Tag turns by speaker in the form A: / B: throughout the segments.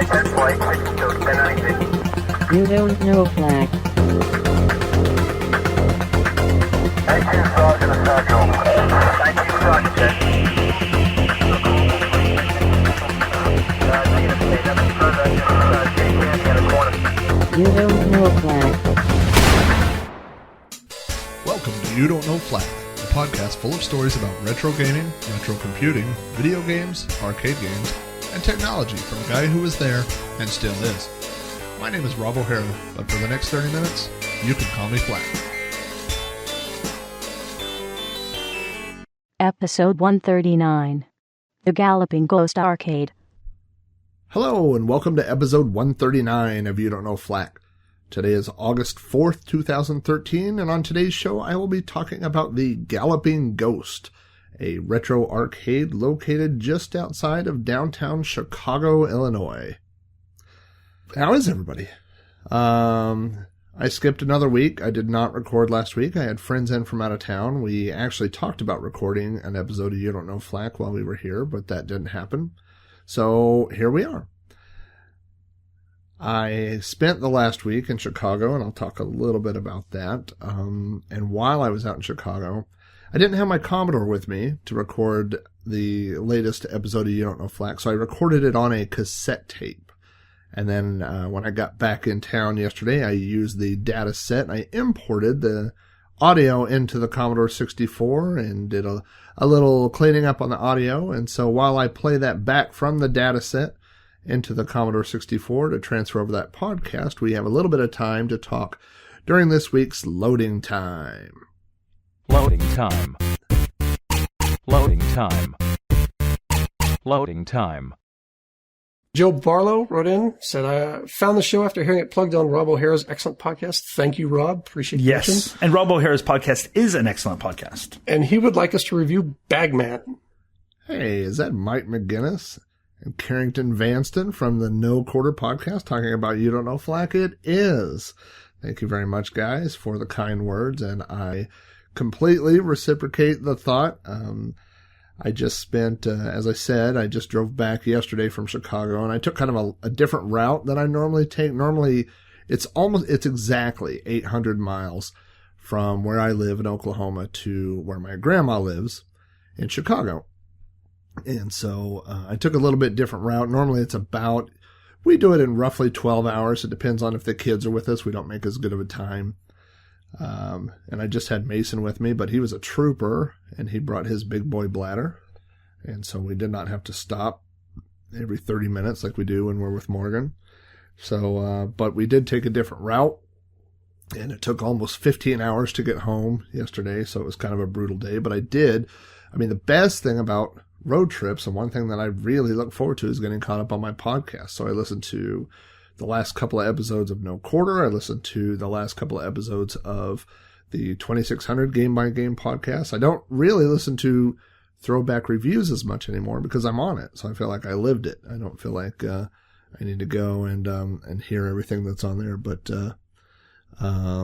A: You Don't Know Flack. You Don't Know Flack.
B: Welcome to You Don't Know Flack, a podcast full of stories about retro gaming, retro computing, video games, arcade games, and technology from a guy who was there and still is. My name is Rob O'Hara, but for the next 30 minutes, you can call me Flack.
A: Episode 139. The Galloping Ghost Arcade.
B: Hello, and welcome to episode 139 of You Don't Know Flack. Today is August 4th, 2013, and on today's show I will be talking about the Galloping Ghost, a retro arcade located just outside of downtown Chicago, Illinois. How is everybody? I skipped another week. I did not record last week. I had friends in from out of town. We actually talked about recording an episode of You Don't Know Flack while we were here, but that didn't happen. So here we are. I spent the last week in Chicago, and I'll talk a little bit about that. And while I was out in Chicago, I didn't have my Commodore with me to record the latest episode of You Don't Know Flack, so I recorded it on a cassette tape. And then when I got back in town yesterday, I used the Datasette, and I imported the audio into the Commodore 64 and did a little cleaning up on the audio. And so while I play that back from the Datasette into the Commodore 64 to transfer over that podcast, we have a little bit of time to talk during this week's Loading Time.
C: Loading time. Loading time. Loading time.
D: Joe Barlow wrote in, said, I found the show after hearing it plugged on Rob O'Hara's excellent podcast. Thank you, Rob. Appreciate it.
E: Yes, and Rob O'Hara's podcast is an excellent podcast.
D: And he would like us to review Bagman.
B: Hey, is that Mike McGinnis and Carrington Vanston from the No Quarter podcast talking about You Don't Know Flack? It is. Thank you very much, guys, for the kind words, and I completely reciprocate the thought. I just spent, as I said, I just drove back yesterday from Chicago, and I took kind of a different route than I normally take. Normally, it's exactly 800 miles from where I live in Oklahoma to where my grandma lives in Chicago. And so I took a little bit different route. Normally, we do it in roughly 12 hours. It depends on if the kids are with us. We don't make as good of a time. And I just had Mason with me, but he was a trooper, and he brought his big boy bladder. And so we did not have to stop every 30 minutes like we do when we're with Morgan. So, but we did take a different route, and it took almost 15 hours to get home yesterday. So it was kind of a brutal day, but the best thing about road trips, and one thing that I really look forward to, is getting caught up on my podcast. So I listened to the last couple of episodes of No Quarter. I listened to the last couple of episodes of the 2600 Game by Game podcast. I don't really listen to throwback reviews as much anymore because I'm on it. So I feel like I lived it. I don't feel like I need to go and hear everything that's on there. But I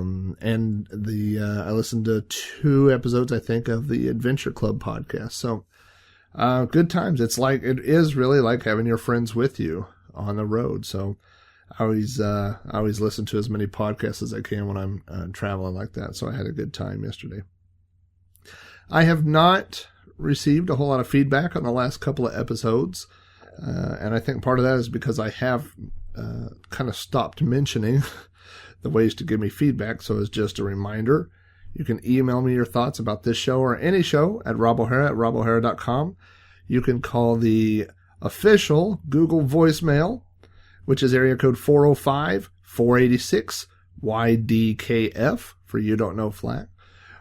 B: listened to 2 episodes, I think, of the Adventure Club podcast. So good times. It is really like having your friends with you on the road. So I always listen to as many podcasts as I can when I'm traveling like that. So I had a good time yesterday. I have not received a whole lot of feedback on the last couple of episodes. And I think part of that is because I have kind of stopped mentioning the ways to give me feedback. So as just a reminder, you can email me your thoughts about this show or any show at robohara@robohara.com. You can call the official Google voicemail, which is area code 405-486-YDKF for You Don't Know Flack.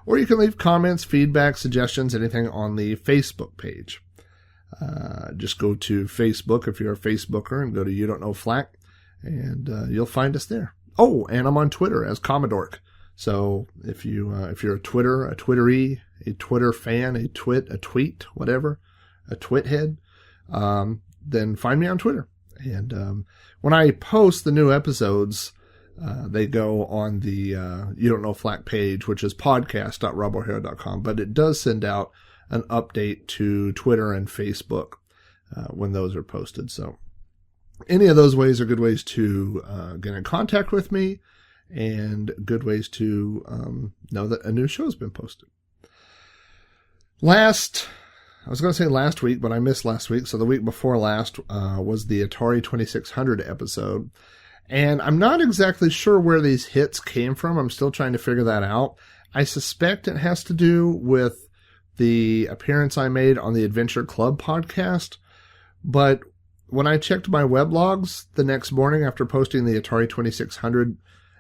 B: Or you can leave comments, feedback, suggestions, anything on the Facebook page. Just go to Facebook if you're a Facebooker and go to You Don't Know Flack, and you'll find us there. Oh, and I'm on Twitter as Commodore. So if you're a Twitteree, a Twitter fan, a tweet, whatever, a twit-head, then find me on Twitter. And when I post the new episodes, they go on the You Don't Know Flack page, which is podcast.robohara.com. But it does send out an update to Twitter and Facebook when those are posted. So any of those ways are good ways to get in contact with me and good ways to know that a new show has been posted. I was going to say last week, but I missed last week. So the week before last was the Atari 2600 episode. And I'm not exactly sure where these hits came from. I'm still trying to figure that out. I suspect it has to do with the appearance I made on the Adventure Club podcast. But when I checked my web logs the next morning after posting the Atari 2600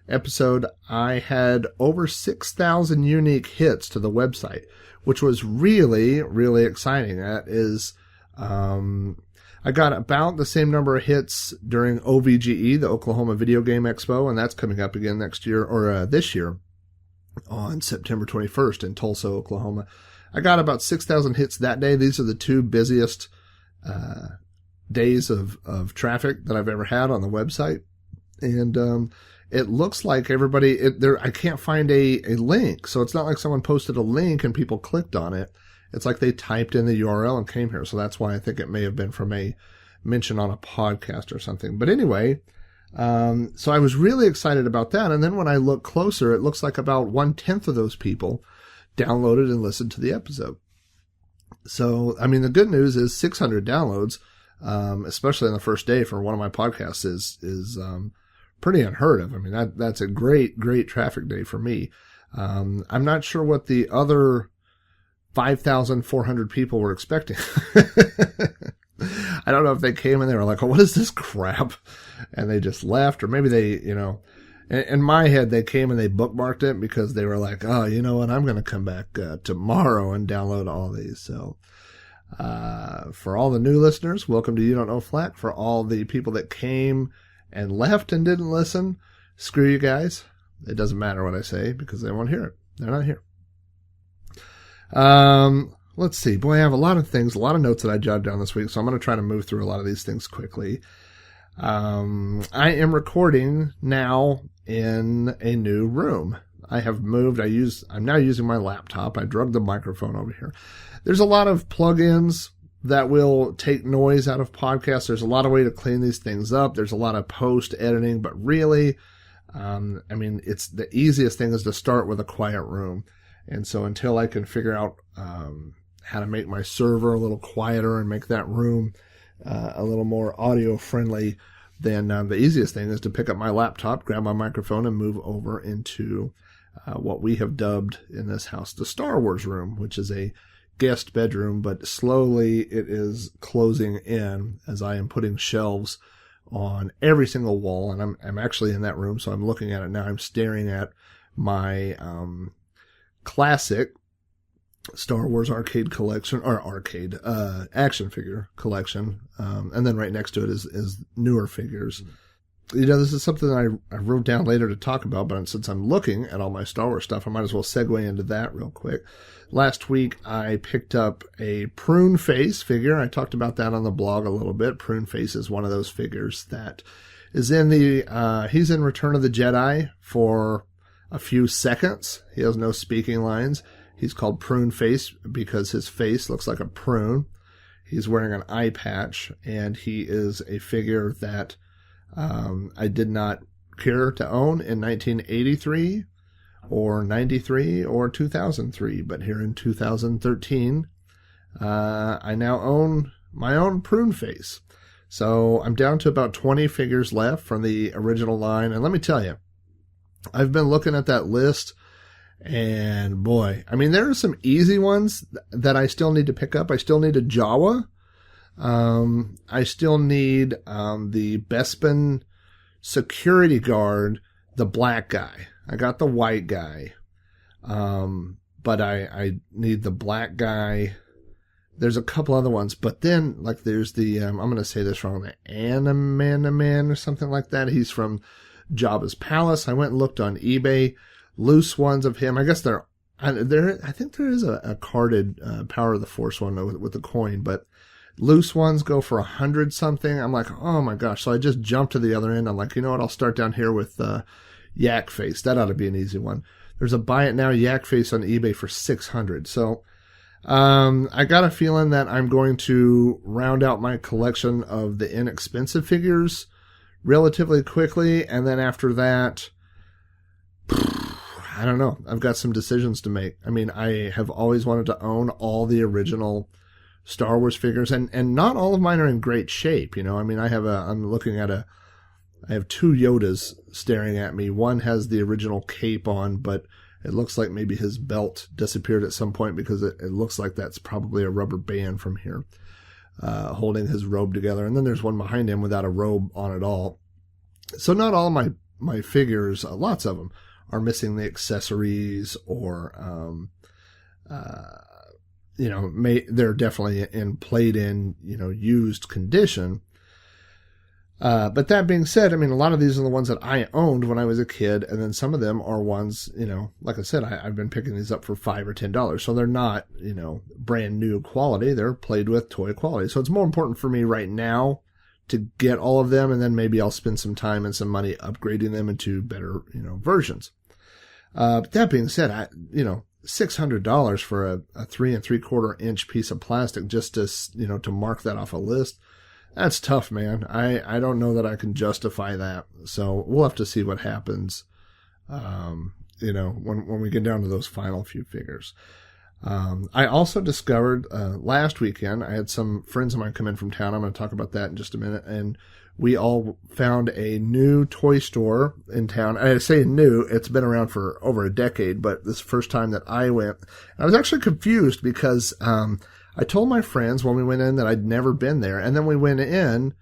B: episode, I had over 6,000 unique hits to the website, which was really, really exciting. That is, I got about the same number of hits during OVGE, the Oklahoma Video Game Expo, and that's coming up again next year, or this year, on September 21st in Tulsa, Oklahoma. I got about 6,000 hits that day. These are the two busiest days of traffic that I've ever had on the website. And it looks like everybody, I can't find a link. So it's not like someone posted a link and people clicked on it. It's like they typed in the URL and came here. So that's why I think it may have been from a mention on a podcast or something. But anyway, so I was really excited about that. And then when I look closer, it looks like about 1/10 of those people downloaded and listened to the episode. So, I mean, the good news is 600 downloads, especially on the first day for one of my podcasts is pretty unheard of. I mean, that's a great, great traffic day for me. I'm not sure what the other 5,400 people were expecting. I don't know if they came and they were like, oh, what is this crap? And they just left, or maybe they, in my head, they came and they bookmarked it because they were like, oh, you know what? I'm going to come back tomorrow and download all these. So, for all the new listeners, welcome to You Don't Know Flack. For all the people that came and left and didn't listen, screw you guys. It doesn't matter what I say because they won't hear it. They're not here. Let's see. Boy, I have a lot of things, a lot of notes that I jotted down this week, so I'm going to try to move through a lot of these things quickly. I am recording now in a new room. I have moved. I'm now using my laptop. I drug the microphone over here. There's a lot of plugins that will take noise out of podcasts. There's a lot of way to clean these things up. There's a lot of post editing, but really, it's the easiest thing is to start with a quiet room. And so until I can figure out, how to make my server a little quieter and make that room, a little more audio friendly, then the easiest thing is to pick up my laptop, grab my microphone, and move over into what we have dubbed in this house the Star Wars room, which is a guest bedroom, but slowly it is closing in as I am putting shelves on every single wall. And I'm actually in that room, so I'm looking at it now. I'm staring at my classic Star Wars arcade collection, or action figure collection. And then right next to it is newer figures. This is something that I wrote down later to talk about, but since I'm looking at all my Star Wars stuff, I might as well segue into that real quick. Last week, I picked up a Prune Face figure. I talked about that on the blog a little bit. Prune Face is one of those figures that is in he's in Return of the Jedi for a few seconds. He has no speaking lines. He's called Prune Face because his face looks like a prune. He's wearing an eye patch, and he is a figure that I did not care to own in 1983 or 93 or 2003. But here in 2013, I now own my own Prune Face. So I'm down to about 20 figures left from the original line. And let me tell you, I've been looking at that list, and boy, there are some easy ones that I still need to pick up. I still need a Jawa. I still need the Bespin security guard, the black guy. I got the white guy, but I need the black guy. There's a couple other ones, but then there's the I'm going to say this wrong, the Animanaman or something like that. He's from Jabba's Palace. I went and looked on eBay. Loose ones of him. I guess I think there is a carded Power of the Force one with the coin, but loose ones go for 100 something. I'm like, oh my gosh. So I just jumped to the other end. I'm like, you know what? I'll start down here with Yak Face. That ought to be an easy one. There's a buy it now Yak Face on eBay for 600. So I got a feeling that I'm going to round out my collection of the inexpensive figures relatively quickly, and then after that, I don't know. I've got some decisions to make. I mean, I have always wanted to own all the original Star Wars figures, and not all of mine are in great shape. You know, I mean, I have two Yodas staring at me. One has the original cape on, but it looks like maybe his belt disappeared at some point because it looks like that's probably a rubber band from here, holding his robe together. And then there's one behind him without a robe on at all. So not all my figures, lots of them, are missing the accessories or, they're definitely in played in, used condition. But that being said, I mean, a lot of these are the ones that I owned when I was a kid, and then some of them are ones, like I said, I've been picking these up for $5 or $10, so they're not, brand new quality. They're played with toy quality. So it's more important for me right now to get all of them, and then maybe I'll spend some time and some money upgrading them into better, versions. But that being said, $600 for a 3 3/4 inch piece of plastic just to, to mark that off a list. That's tough, man. I don't know that I can justify that. So we'll have to see what happens, when we get down to those final few figures. I also discovered, last weekend, I had some friends of mine come in from town. I'm going to talk about that in just a minute. And we all found a new toy store in town. I say new, it's been around for over a decade, but this is the first time that I went. I was actually confused because, I told my friends when we went in that I'd never been there. And then we went in,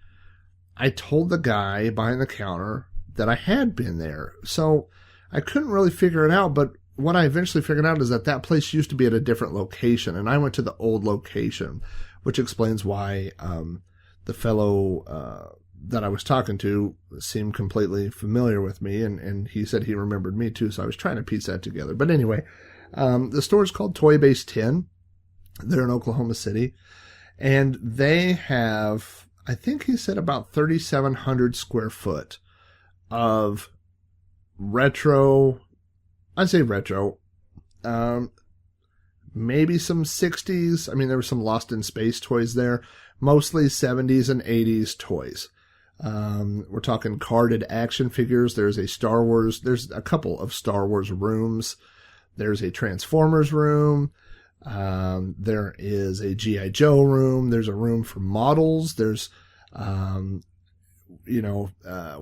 B: I told the guy behind the counter that I had been there. So I couldn't really figure it out. But what I eventually figured out is that place used to be at a different location. And I went to the old location, which explains why the fellow that I was talking to seemed completely familiar with me. And he said he remembered me too. So I was trying to piece that together. But anyway, the store is called Toy Base 10. They're in Oklahoma City, and they have, I think he said, about 3,700 square foot of retro. I'd say retro, maybe some 60s. I mean, there were some Lost in Space toys there, mostly 70s and 80s toys. We're talking carded action figures. There's a couple of Star Wars rooms. There's a Transformers room. There is a G.I. Joe room. There's a room for models. There's, we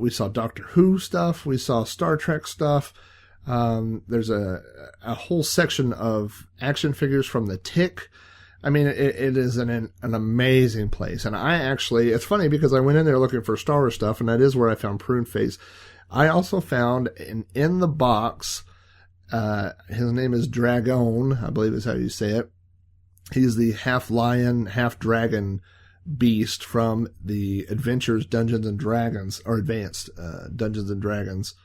B: saw Doctor Who stuff. We saw Star Trek stuff. There's a whole section of action figures from the Tick. I mean, it is an amazing place. And it's funny because I went in there looking for Star Wars stuff, and that is where I found Prune Face. I also found in the box, his name is Dragon, I believe is how you say it. He's the half lion, half dragon beast from the Adventures Dungeons and Dragons, or Advanced Dungeons and Dragons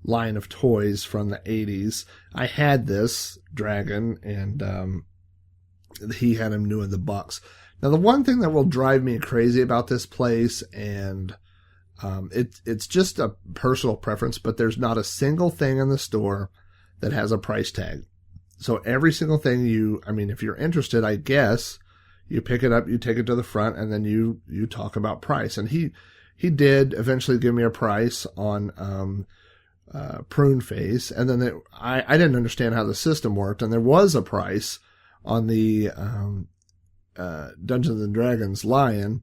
B: line of toys from the 80s. I had this dragon, and he had him new in the box. Now, the one thing that will drive me crazy about this place, and it's just a personal preference, but there's not a single thing in the store that has a price tag. So every single thing if you're interested, I guess you pick it up, you take it to the front, and then you talk about price. And he did eventually give me a price on, Prune Face. And then I didn't understand how the system worked. And there was a price on the, Dungeons and Dragons Dragon,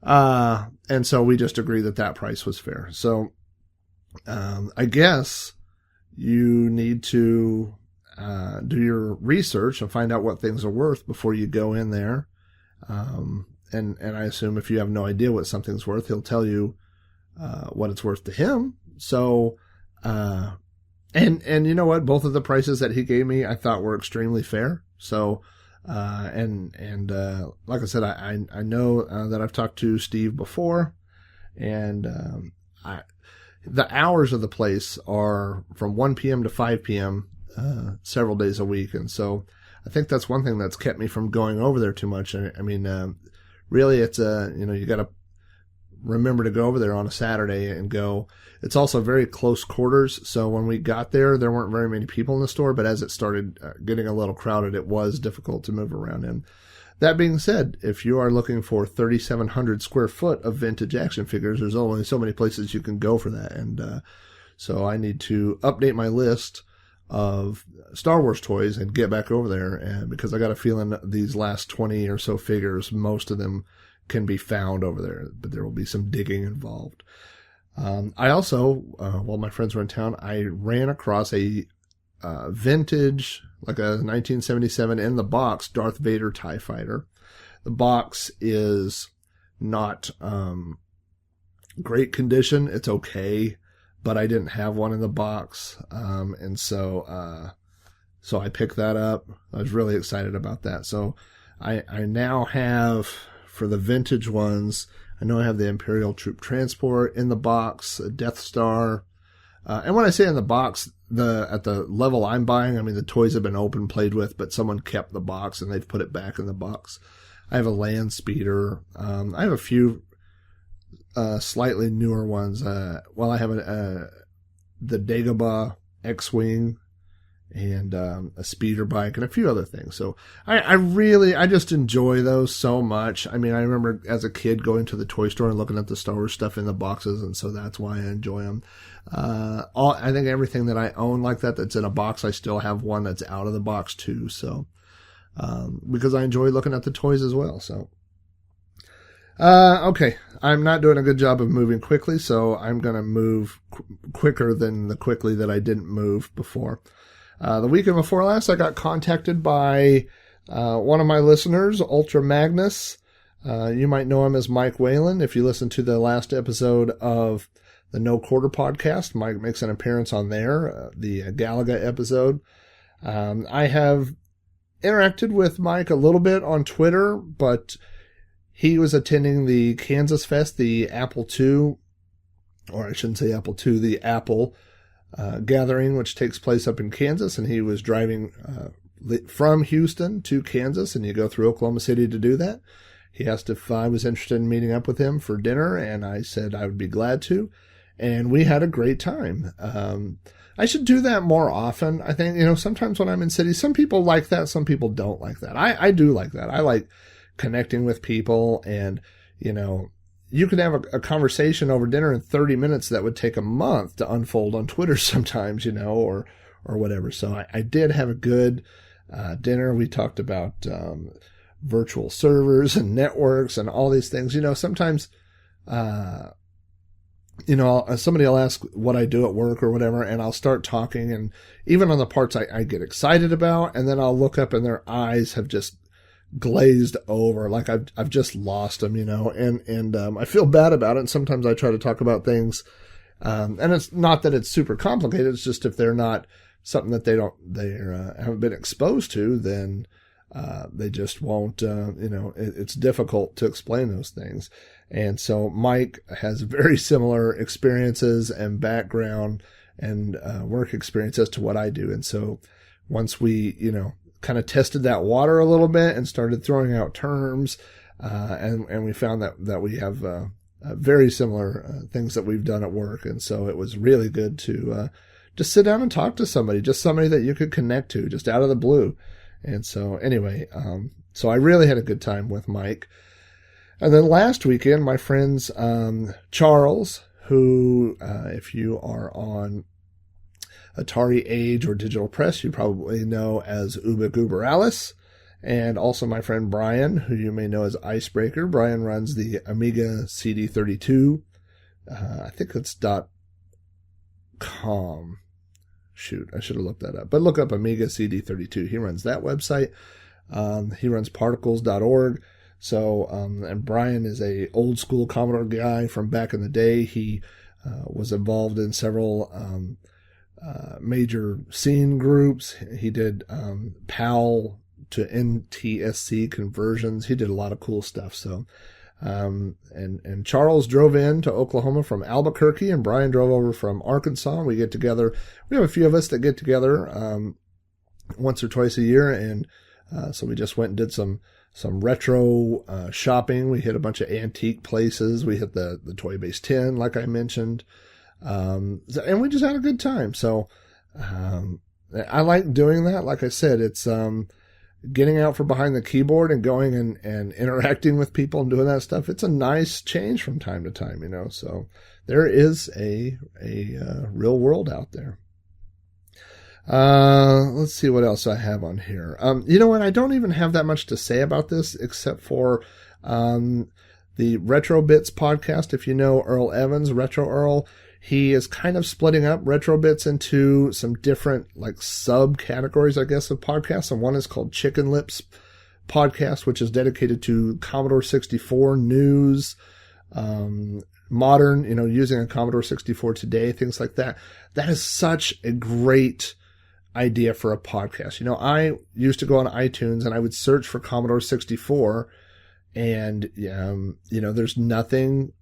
B: and so we just agreed that price was fair. So, I guess you need to, do your research and find out what things are worth before you go in there. And I assume if you have no idea what something's worth, he'll tell you, what it's worth to him. So, and you know what? Both of the prices that he gave me, I thought were extremely fair. So, like I said, I know that I've talked to Steve before, and the hours of the place are from 1 p.m. to 5 p.m. Several days a week, and so I think that's one thing that's kept me from going over there too much. I mean, really, it's you got to remember to go over there on a Saturday and go. It's also very close quarters, so when we got there weren't very many people in the store, but as it started getting a little crowded, it was difficult to move around in. That being said, if you are looking for 3,700 square foot of vintage action figures, there's only so many places you can go for that. And so I need to update my list of Star Wars toys and get back over there. And because I got a feeling these last 20 or so figures, most of them can be found over there, but there will be some digging involved. I also, while my friends were in town, I ran across a vintage, like a 1977 in the box Darth Vader TIE Fighter. The box is not great condition. It's okay, but I didn't have one in the box, and so I picked that up. I was really excited about that. So I now have, for the vintage ones, I know I have the Imperial Troop Transport in the box, a Death Star. And when I say in the box, at the level I'm buying, I mean, the toys have been open, played with, but someone kept the box and they've put it back in the box. I have a Land Speeder. I have a few slightly newer ones. I have the Dagobah X-Wing and a speeder bike and a few other things. So I just enjoy those so much. I mean, I remember as a kid going to the toy store and looking at the Star Wars stuff in the boxes, and so that's why I enjoy them. I think everything that I own like that's in a box, I still have one that's out of the box too. So, because I enjoy looking at the toys as well. So, okay. I'm not doing a good job of moving quickly, so I'm going to move quicker than the quickly that I didn't move before. The weekend before last, I got contacted by one of my listeners, Ultra Magnus. You might know him as Mike Whalen. If you listen to the last episode of the No Quarter podcast, Mike makes an appearance on there, the Galaga episode. I have interacted with Mike a little bit on Twitter, but he was attending the Kansas Fest, the Apple II, or I shouldn't say Apple II, the Apple gathering, which takes place up in Kansas, and he was driving from Houston to Kansas, and you go through Oklahoma City to do that. He asked if I was interested in meeting up with him for dinner, and I said I would be glad to, and we had a great time. I should do that more often. I think, sometimes when I'm in cities, some people like that, some people don't like that. I do like that. I like connecting with people, and, you could have a conversation over dinner in 30 minutes that would take a month to unfold on Twitter sometimes, or whatever. So I did have a good dinner. We talked about virtual servers and networks and all these things. Sometimes, somebody will ask what I do at work or whatever, and I'll start talking, and even on the parts I get excited about, and then I'll look up and their eyes have just glazed over, like I've just lost them, and I feel bad about it. And sometimes I try to talk about things, and it's not that it's super complicated. It's just if they're not something that they haven't been exposed to, then they just won't. It's difficult to explain those things. And so Mike has very similar experiences and background and work experience as to what I do. And so once we, kind of tested that water a little bit and started throwing out terms, and we found that we have very similar things that we've done at work. And so it was really good to just sit down and talk to somebody, just somebody that you could connect to just out of the blue. And so anyway, so I really had a good time with Mike. And then last weekend, my friends Charles, who, if you are on Atari Age or Digital Press, you probably know as Ubik Uber Alice, and also my friend Brian, who you may know as Icebreaker. Brian runs the Amiga CD32. I think it's .com. Shoot, I should have looked that up. But look up Amiga CD32. He runs that website. He runs particles.org. So, and Brian is a old school Commodore guy from back in the day. He was involved in several major scene groups. He did PAL to NTSC conversions. He did a lot of cool stuff. So, and Charles drove in to Oklahoma from Albuquerque, and Brian drove over from Arkansas. We get together. We have a few of us that get together once or twice a year, and so we just went and did some some retro shopping. We hit a bunch of antique places. We hit the Toy Base 10, like I mentioned. And we just had a good time. So I like doing that. Like I said, it's getting out from behind the keyboard and going and interacting with people and doing that stuff. It's a nice change from time to time, So there is a real world out there. Let's see what else I have on here. You know what? I don't even have that much to say about this except for the Retro Bits podcast. If you know Earl Evans, Retro Earl, he is kind of splitting up Retro Bits into some different like subcategories, I guess, of podcasts. And one is called Chicken Lips podcast, which is dedicated to Commodore 64 news, modern, using a Commodore 64 today, things like that. That is such a great idea for a podcast. I used to go on iTunes and I would search for Commodore 64 and, there's nothing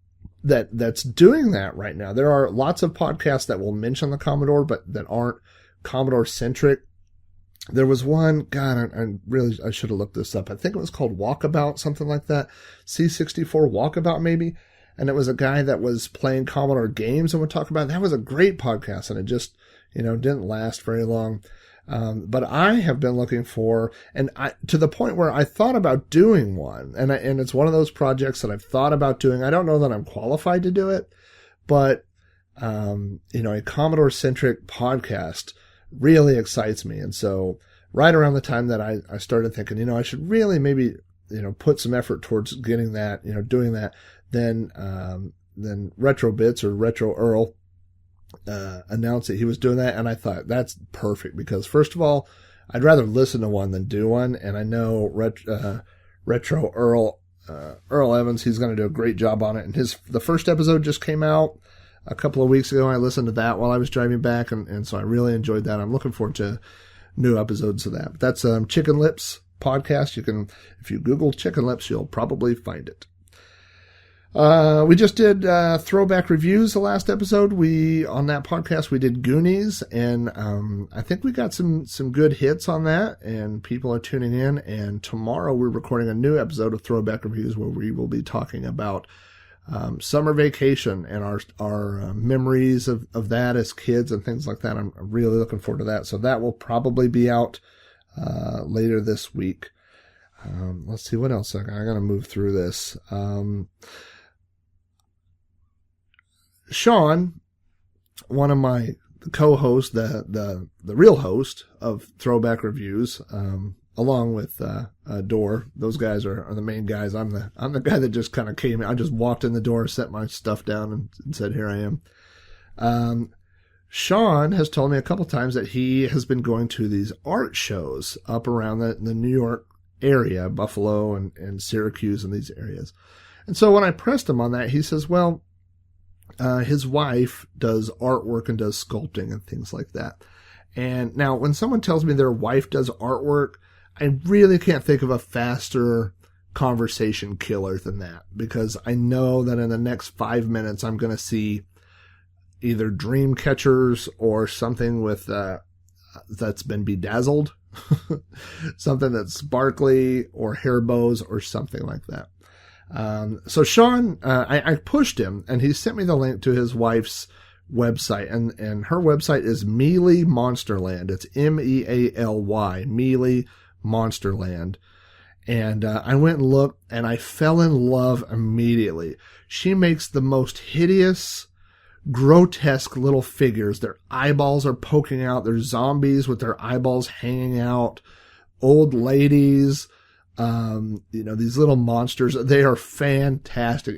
B: that's doing that right now. There are lots of podcasts that will mention the Commodore, but that aren't Commodore centric. There was one, God, I should have looked this up. I think it was called Walkabout, something like that. C64 Walkabout, maybe. And it was a guy that was playing Commodore games and would talk about it. That was a great podcast, and it just, didn't last very long. But I have been looking for, and to the point where I thought about doing one, and it's one of those projects that I've thought about doing. I don't know that I'm qualified to do it, but, a Commodore centric podcast really excites me. And so right around the time that I started thinking, I should really maybe, put some effort towards getting that, doing that, then Retro Bits or Retro Earl announced that he was doing that, and I thought that's perfect because first of all, I'd rather listen to one than do one, and I know Retro Earl Evans, he's going to do a great job on it. And the first episode just came out a couple of weeks ago. I listened to that while I was driving back, and so I really enjoyed that. I'm looking forward to new episodes of that. But that's Chicken Lips podcast. If you Google Chicken Lips, you'll probably find it. We just did throwback reviews the last episode. On that podcast, we did Goonies, and I think we got some good hits on that, and people are tuning in. And tomorrow we're recording a new episode of Throwback Reviews where we will be talking about summer vacation and our memories of that as kids and things like that. I'm really looking forward to that. So that will probably be out later this week. Let's see what else. I got to move through this. Sean, one of my co-hosts, the real host of Throwback Reviews, along with Door. Those guys are the main guys. I'm the guy that just kind of came in. I just walked in the door, set my stuff down, and said, "Here I am." Sean has told me a couple times that he has been going to these art shows up around the New York area, Buffalo and Syracuse and these areas. And so when I pressed him on that, he says, well, his wife does artwork and does sculpting and things like that. And now when someone tells me their wife does artwork, I really can't think of a faster conversation killer than that, because I know that in the next 5 minutes, I'm going to see either dream catchers or something with, that's been bedazzled, something that's sparkly, or hair bows or something like that. So Sean, I pushed him, and he sent me the link to his wife's website, and her website is Mealy Monsterland. It's Mealy, Mealy Monsterland. And I went and looked, and I fell in love immediately. She makes the most hideous, grotesque little figures. Their eyeballs are poking out. They're zombies with their eyeballs hanging out. Old ladies. These little monsters, they are fantastic.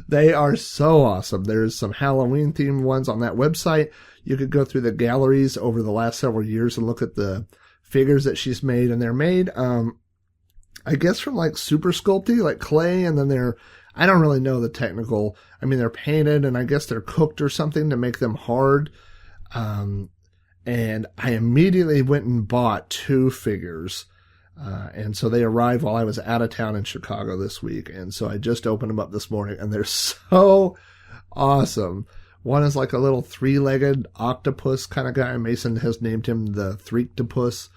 B: They are so awesome. There's some Halloween themed ones on that website. You could go through the galleries over the last several years and look at the figures that she's made, and they're made, I guess from like super sculpty, like clay, and then I don't really know the technical, they're painted, and I guess they're cooked or something to make them hard. And I immediately went and bought 2 figures. And so they arrived while I was out of town in Chicago this week. And so I just opened them up this morning, and they're so awesome. One is like a little 3-legged octopus kind of guy. Mason has named him the Threektopus.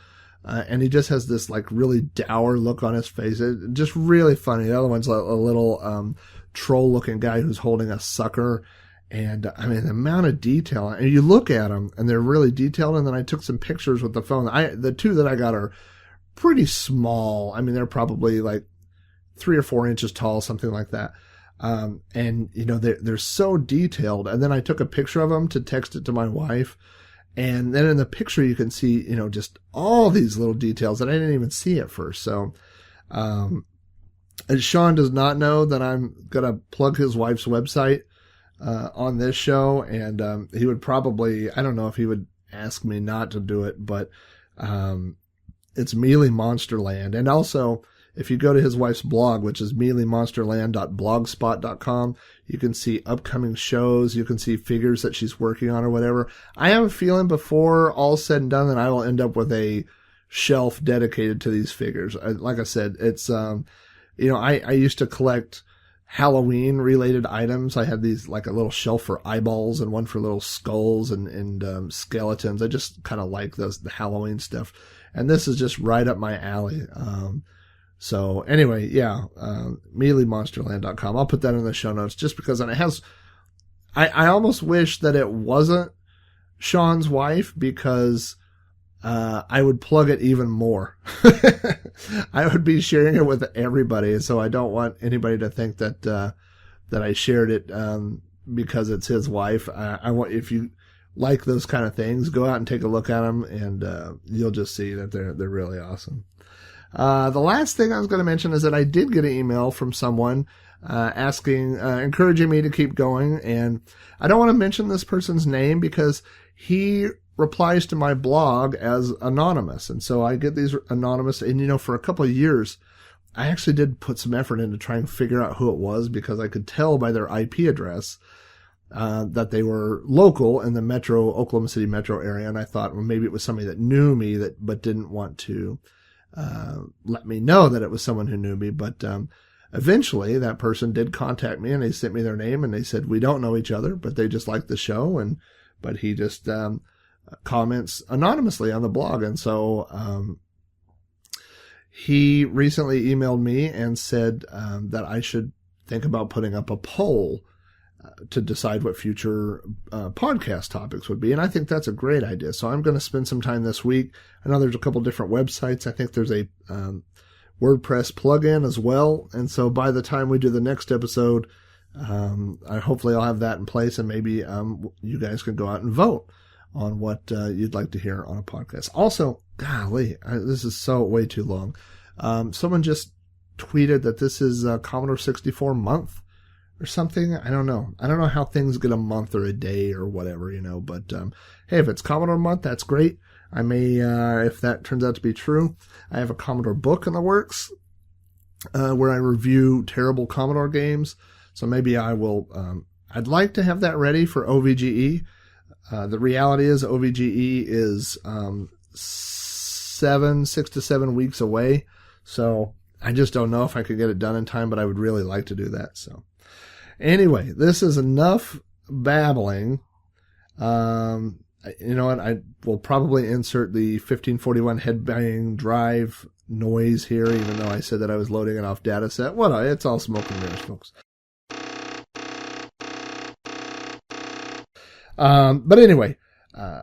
B: And he just has this like really dour look on his face. Just really funny. The other one's a little troll looking guy who's holding a sucker. And I mean, the amount of detail, and you look at them and they're really detailed. And then I took some pictures with the phone. The two that I got are pretty small. I mean, they're probably like 3 or 4 inches tall, something like that. And you know, they're so detailed. And then I took a picture of them to text it to my wife. And then in the picture, you can see, you know, just all these little details that I didn't even see at first. So, and Sean does not know that I'm going to plug his wife's website, on this show. And, he would probably, I don't know if he would ask me not to do it, but, it's Mealy Monsterland. And also, if you go to his wife's blog, which is mealymonsterland.blogspot.com, you can see upcoming shows. You can see figures that she's working on or whatever. I have a feeling before all's said and done that I will end up with a shelf dedicated to these figures. Like I said, it's, you know, I used to collect Halloween related items. I had these like a little shelf for eyeballs and one for little skulls and skeletons. I just kind of like the Halloween stuff. And this is just right up my alley. So anyway, yeah, mealymonsterland.com. I'll put that in the show notes just because, and it has, I almost wish that it wasn't Sean's wife because, I would plug it even more. I would be sharing it with everybody. So I don't want anybody to think that, that I shared it, because it's his wife. I want, if you like those kind of things, go out and take a look at them and, you'll just see that they're really awesome. The last thing I was going to mention is that I did get an email from someone, asking, encouraging me to keep going. And I don't want to mention this person's name because he replies to my blog as anonymous. And so I get these anonymous, and you know, for a couple of years, I actually did put some effort into trying to figure out who it was because I could tell by their IP address, that they were local in the Oklahoma City metro area. And I thought, well, maybe it was somebody that knew me but didn't want to, let me know that it was someone who knew me. But, eventually that person did contact me and they sent me their name and they said, we don't know each other, but they just like the show. But he just, comments anonymously on the blog. And so, he recently emailed me and said, that I should think about putting up a poll to decide what future podcast topics would be. And I think that's a great idea. So I'm going to spend some time this week. I know there's a couple different websites. I think there's a WordPress plugin as well. And so by the time we do the next episode, hopefully I'll have that in place and maybe you guys can go out and vote on what you'd like to hear on a podcast. Also, golly, this is so way too long. Someone just tweeted that this is Commodore 64 month or something. I don't know. I don't know how things get a month or a day or whatever, you know, but, hey, if it's Commodore month, that's great. I may, if that turns out to be true, I have a Commodore book in the works, where I review terrible Commodore games. So maybe I will, I'd like to have that ready for OVGE. The reality is OVGE is, 6 to 7 weeks away. So I just don't know if I could get it done in time, but I would really like to do that. So anyway, this is enough babbling. You know what? I will probably insert the 1541 headbang drive noise here, even though I said that I was loading it off Datasette. What? It's all smoke and mirrors, folks. But anyway,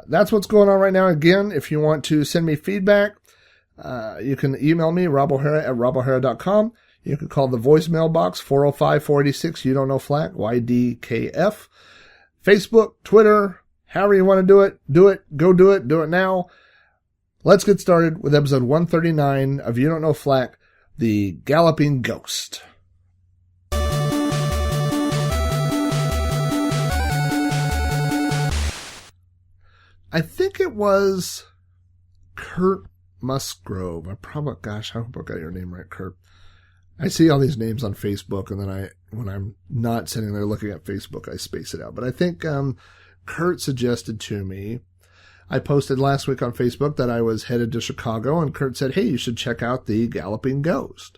B: that's what's going on right now. Again, if you want to send me feedback, you can email me, robohara@robohara.com. You can call the voicemail box, 405-486, You Don't Know Flack, YDKF. Facebook, Twitter, however you want to do it, go do it now. Let's get started with episode 139 of You Don't Know Flack, the Galloping Ghost. I think it was Kurt Musgrove. I hope I got your name right, Kurt. I see all these names on Facebook, and then when I'm not sitting there looking at Facebook, I space it out. But I think Kurt suggested to me, I posted last week on Facebook that I was headed to Chicago, and Kurt said, hey, you should check out the Galloping Ghost.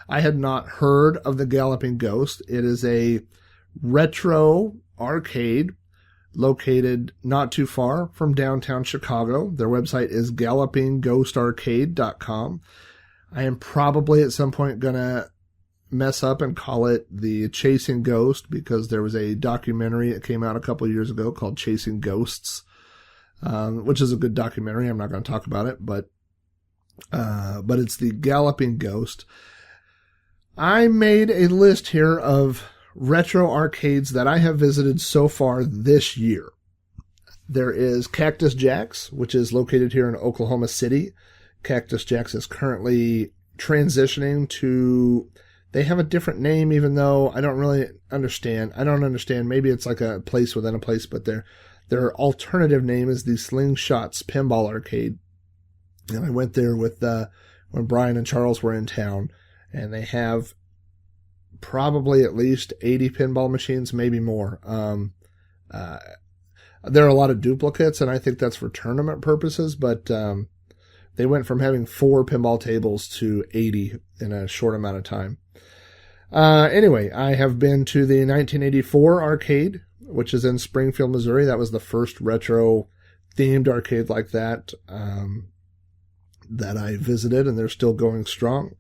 B: I had not heard of the Galloping Ghost. It is a retro arcade located not too far from downtown Chicago. Their website is gallopingghostarcade.com. I am probably at some point going to mess up and call it the Chasing Ghost, because there was a documentary that came out a couple of years ago called Chasing Ghosts, which is a good documentary. I'm not going to talk about it, but it's the Galloping Ghost. I made a list here of retro arcades that I have visited so far this year. There is Cactus Jack's, which is located here in Oklahoma City. Cactus Jack's is currently transitioning to, they have a different name, even though I don't really understand. I don't understand. Maybe it's like a place within a place, but their alternative name is the Slingshots Pinball Arcade. And I went there with, when Brian and Charles were in town, and they have probably at least 80 pinball machines, maybe more. There are a lot of duplicates, and I think that's for tournament purposes, but they went from having 4 pinball tables to 80 in a short amount of time. Anyway, I have been to the 1984 arcade, which is in Springfield, Missouri. That was the first retro-themed arcade like that that I visited, and they're still going strong.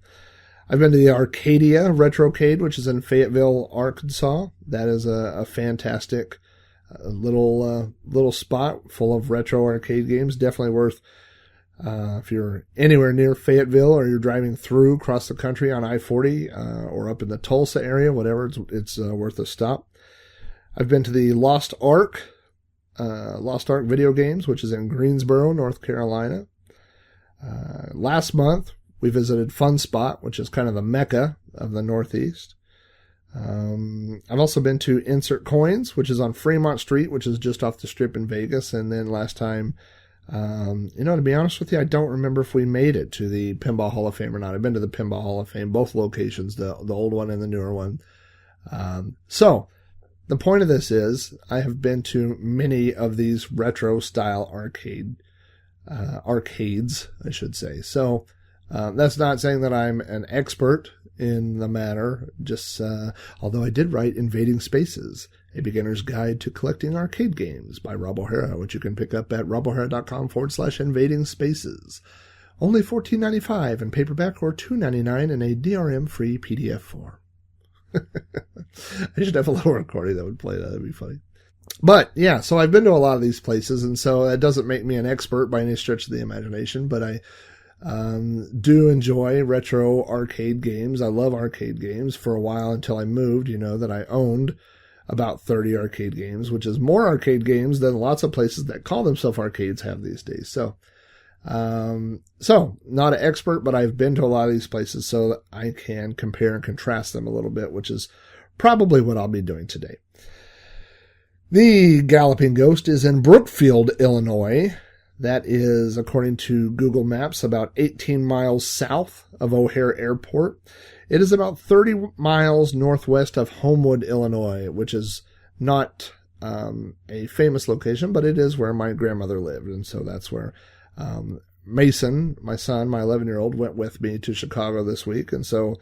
B: I've been to the Arkadia Retrocade, which is in Fayetteville, Arkansas. That is a fantastic little spot full of retro arcade games. Definitely worth, if you're anywhere near Fayetteville or you're driving through across the country on I-40 or up in the Tulsa area, whatever, it's worth a stop. I've been to the Lost Ark Video Games, which is in Greensboro, North Carolina. Last month, we visited Funspot, which is kind of the mecca of the Northeast. I've also been to Insert Coins, which is on Fremont Street, which is just off the Strip in Vegas. And then last time, to be honest with you, I don't remember if we made it to the Pinball Hall of Fame or not. I've been to the Pinball Hall of Fame, both locations, the old one and the newer one. So the point of this is I have been to many of these retro style arcades, I should say. So, that's not saying that I'm an expert in the matter, just, although I did write Invading Spaces, A Beginner's Guide to Collecting Arcade Games by Rob O'Hara, which you can pick up at robohara.com/invading spaces. Only $14.95 in paperback or $2.99 in a DRM-free PDF form. I should have a little recording that would play that. That'd be funny. But, yeah, so I've been to a lot of these places, and so that doesn't make me an expert by any stretch of the imagination, but I do enjoy retro arcade games. I love arcade games. For a while until I moved, that I owned about 30 arcade games, which is more arcade games than lots of places that call themselves arcades have these days. So not an expert, but I've been to a lot of these places so that I can compare and contrast them a little bit, which is probably what I'll be doing today. The Galloping Ghost is in Brookfield, Illinois. That is, according to Google Maps, about 18 miles south of O'Hare Airport. It is about 30 miles northwest of Homewood, Illinois, which is not a famous location, but it is where my grandmother lived. And so that's where Mason, my son, my 11-year-old, went with me to Chicago this week. And so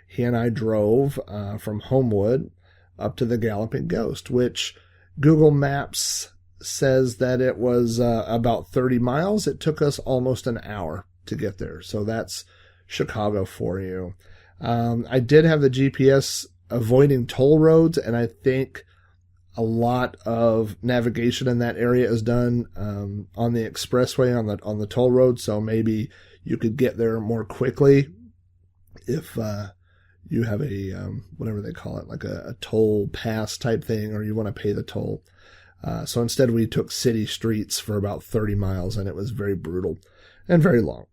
B: he and I drove from Homewood up to the Galloping Ghost, which Google Maps says that it was about 30 miles. It took us almost an hour to get there. So that's Chicago for you. I did have the GPS avoiding toll roads, and I think a lot of navigation in that area is done on the expressway on the toll road. So maybe you could get there more quickly if you have a whatever they call it, like a toll pass type thing, or you want to pay the toll. So instead we took city streets for about 30 miles, and it was very brutal and very long.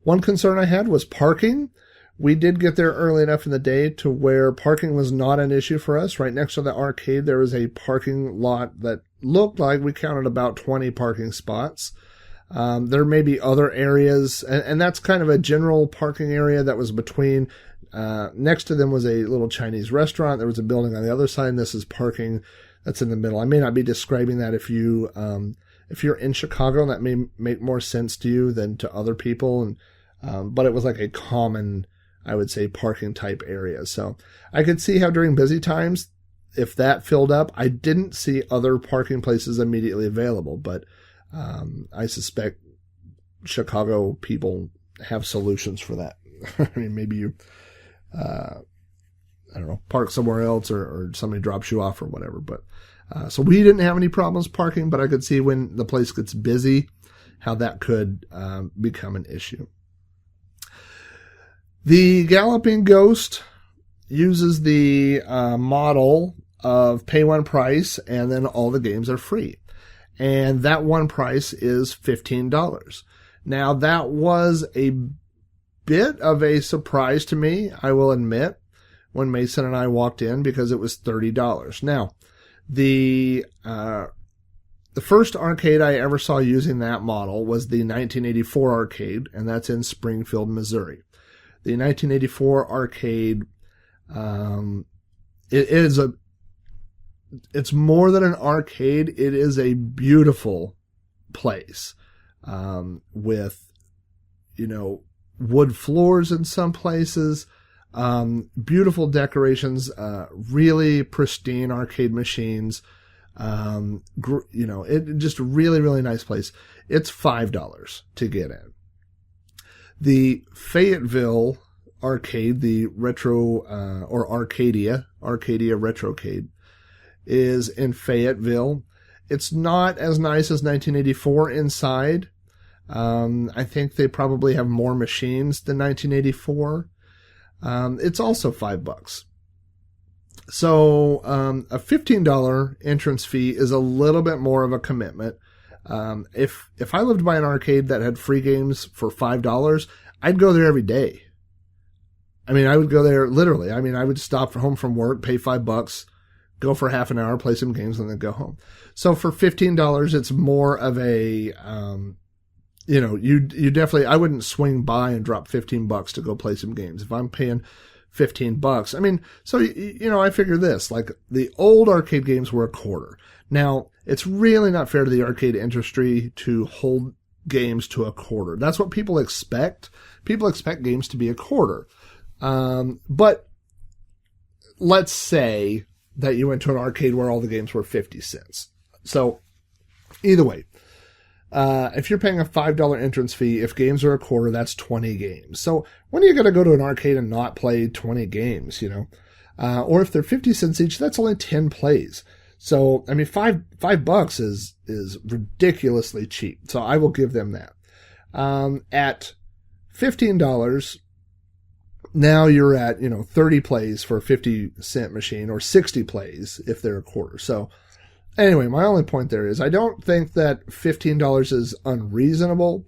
B: One concern I had was parking. We did get there early enough in the day to where parking was not an issue for us. Right next to the arcade, there was a parking lot that looked like we counted about 20 parking spots. There may be other areas, and that's kind of a general parking area that was between. Next to them was a little Chinese restaurant. There was a building on the other side, and this is parking that's in the middle. I may not be describing that if you're in Chicago, that may make more sense to you than to other people. And, but it was like a common, I would say, parking type area. So I could see how during busy times, if that filled up, I didn't see other parking places immediately available, but I suspect Chicago people have solutions for that. I mean, maybe you, I don't know, park somewhere else or somebody drops you off or whatever. But so we didn't have any problems parking, but I could see when the place gets busy how that could become an issue. The Galloping Ghost uses the model of pay one price and then all the games are free. And that one price is $15. Now, that was a bit of a surprise to me, I will admit, when Mason and I walked in, because it was $30. Now, the first arcade I ever saw using that model was the 1984 arcade, and that's in Springfield, Missouri. The 1984 arcade, it's more than an arcade. It is a beautiful place, with, wood floors in some places, beautiful decorations, really pristine arcade machines. It just a really, really nice place. It's $5 to get in. The Fayetteville arcade, the Arkadia Retrocade, is in Fayetteville. It's not as nice as 1984 inside. I think they probably have more machines than 1984. It's also $5. So, a $15 entrance fee is a little bit more of a commitment. If I lived by an arcade that had free games for $5, I'd go there every day. I mean, I would go there literally. I mean, I would stop home from work, pay $5, go for half an hour, play some games, and then go home. So for $15, it's more of a, you definitely, I wouldn't swing by and drop $15 to go play some games. If I'm paying $15, I mean, so, I figure this, like the old arcade games were $0.25. Now, it's really not fair to the arcade industry to hold games to $0.25. That's what people expect. People expect games to be $0.25. But let's say that you went to an arcade where all the games were 50 cents. So either way, if you're paying a $5 entrance fee, if games are $0.25, that's 20 games. So when are you going to go to an arcade and not play 20 games, or if they're 50 cents each, that's only 10 plays. So, I mean, $5 is ridiculously cheap. So I will give them that. At $15, now you're at, 30 plays for a 50-cent machine, or 60 plays if they're $0.25. So anyway, my only point there is I don't think that $15 is unreasonable,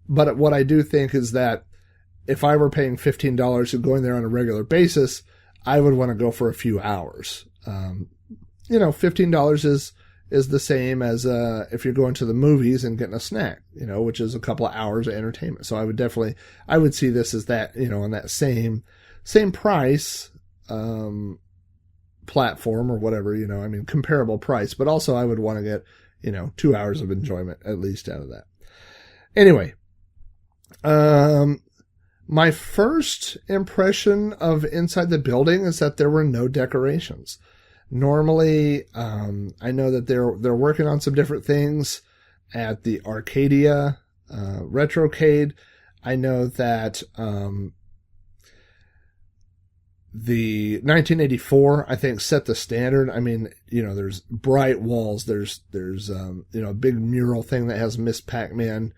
B: but what I do think is that if I were paying $15 and going there on a regular basis, I would want to go for a few hours. $15 is the same as if you're going to the movies and getting a snack, which is a couple of hours of entertainment. So I would see this as that, on that same price platform or whatever, comparable price, but also I would want to get, 2 hours of enjoyment at least out of that. Anyway, my first impression of inside the building is that there were no decorations. Normally, I know that they're working on some different things at the Arkadia Retrocade. I know that the 1984, I think, set the standard. I mean, there's bright walls. There's a big mural thing that has Miss Pac-Man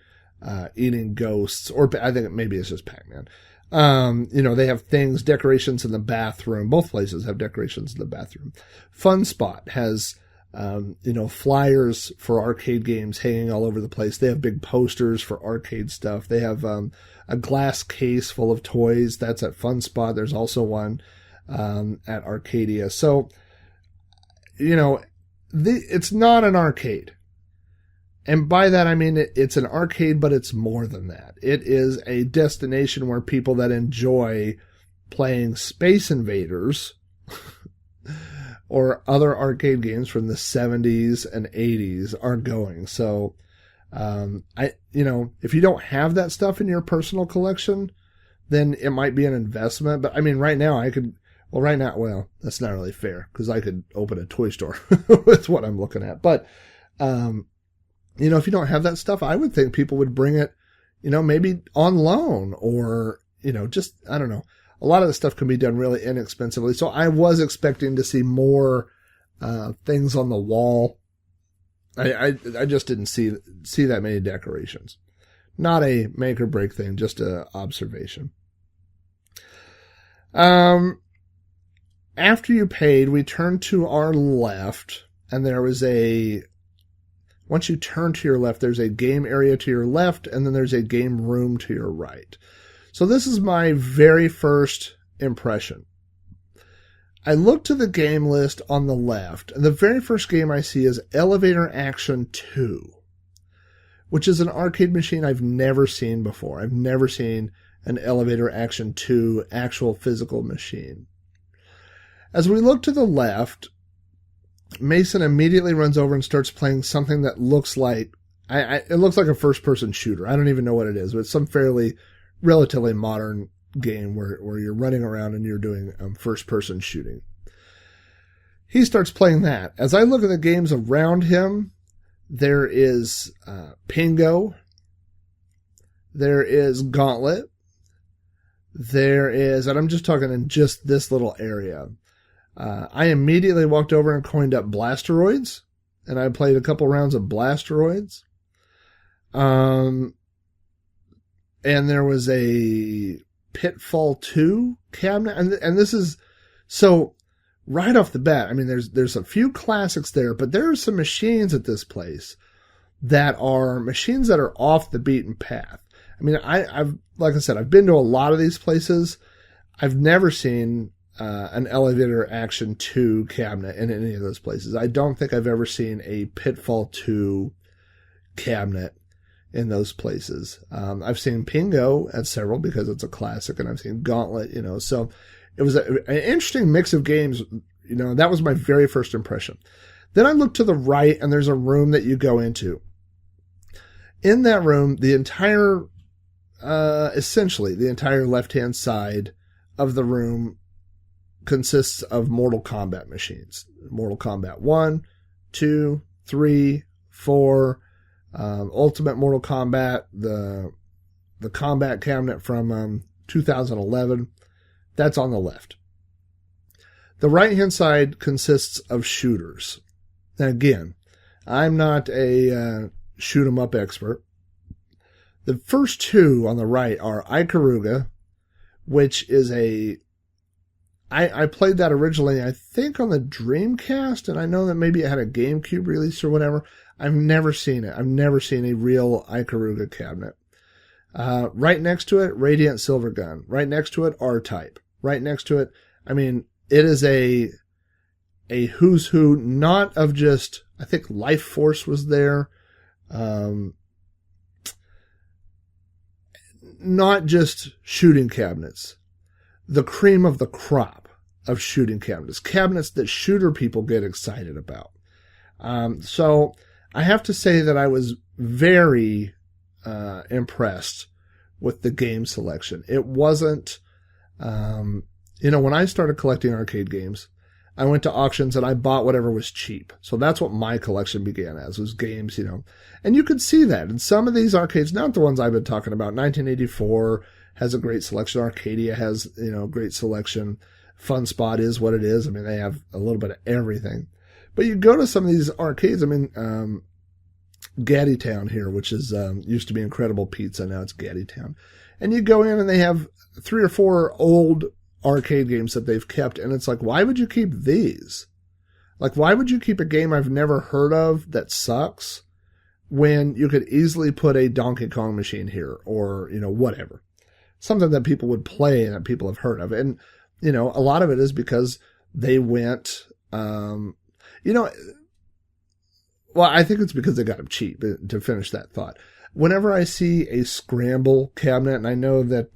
B: eating ghosts, or I think maybe it's just Pac-Man. They have decorations in the bathroom. Both places have decorations in the bathroom. Funspot has, flyers for arcade games hanging all over the place. They have big posters for arcade stuff. They have, a glass case full of toys. That's at Funspot. There's also one, at Arkadia. So, it's not an arcade. And by that, I mean, it's an arcade, but it's more than that. It is a destination where people that enjoy playing Space Invaders or other arcade games from the 70s and 80s are going. So, if you don't have that stuff in your personal collection, then it might be an investment. But I mean, right now Well, right now, well, that's not really fair because I could open a toy store with what I'm looking at. But, you know, if you don't have that stuff, I would think people would bring it, you know, maybe on loan or, you know, just, I don't know. A lot of the stuff can be done really inexpensively. So I was expecting to see more things on the wall. I just didn't see that many decorations. Not a make or break thing, just a observation. After you paid, we turned to our left, and there was once you turn to your left, there's a game area to your left, and then there's a game room to your right. So this is my very first impression. I look to the game list on the left, and the very first game I see is Elevator Action 2, which is an arcade machine I've never seen before. I've never seen an Elevator Action 2 actual physical machine. As we look to the left, Mason immediately runs over and starts playing something that looks like, it looks like a first-person shooter. I don't even know what it is, but it's some relatively modern game where you're running around and you're doing first-person shooting. He starts playing that. As I look at the games around him, there is Pingo, there is Gauntlet, there is, and I'm just talking in just this little area. I immediately walked over and coined up Blasteroids, and I played a couple rounds of Blasteroids. And there was a Pitfall 2 cabinet, and this is, so right off the bat, I mean, there's a few classics there, but there are some machines at this place that are machines that are off the beaten path. I mean, I've, like I said, I've been to a lot of these places. I've never seen an Elevator Action 2 cabinet in any of those places. I don't think I've ever seen a Pitfall 2 cabinet in those places. I've seen Pingo at several because it's a classic, and I've seen Gauntlet, you know, so it was an interesting mix of games, you know. That was my very first impression. Then I looked to the right, and there's a room that you go into. In that room, essentially the entire left-hand side of the room consists of Mortal Kombat machines. Mortal Kombat 1, 2, 3, 4, Ultimate Mortal Kombat, the combat cabinet from 2011. That's on the left. The right-hand side consists of shooters. And again, I'm not a shoot-'em-up expert. The first two on the right are Ikaruga, which is I played that originally, I think, on the Dreamcast, and I know that maybe it had a GameCube release or whatever. I've never seen it. I've never seen a real Ikaruga cabinet. Right next to it, Radiant Silvergun. Right next to it, R-Type. Right next to it, I mean, it is a who's who, not of just, I think Life Force was there. Not just shooting cabinets. The cream of the crop of shooting cabinets. Cabinets that shooter people get excited about. So I have to say that I was very impressed with the game selection. It wasn't, you know, when I started collecting arcade games, I went to auctions and I bought whatever was cheap. So that's what my collection began as, was games, you know. And you could see that in some of these arcades, not the ones I've been talking about. 1984 has a great selection. Arkadia has, you know, great selection. Funspot is what it is. I mean, they have a little bit of everything. But you go to some of these arcades, I mean, Gaddy Town here, which is used to be Incredible Pizza, now it's Gaddy Town. And you go in and they have 3 or 4 old arcade games that they've kept, and it's like, why would you keep these? Like, why would you keep a game I've never heard of that sucks when you could easily put a Donkey Kong machine here, or, you know, whatever. Something that people would play and that people have heard of. And, you know, a lot of it is because they went, you know, well, I think it's because they got them cheap, to finish that thought. Whenever I see a scramble cabinet, and I know that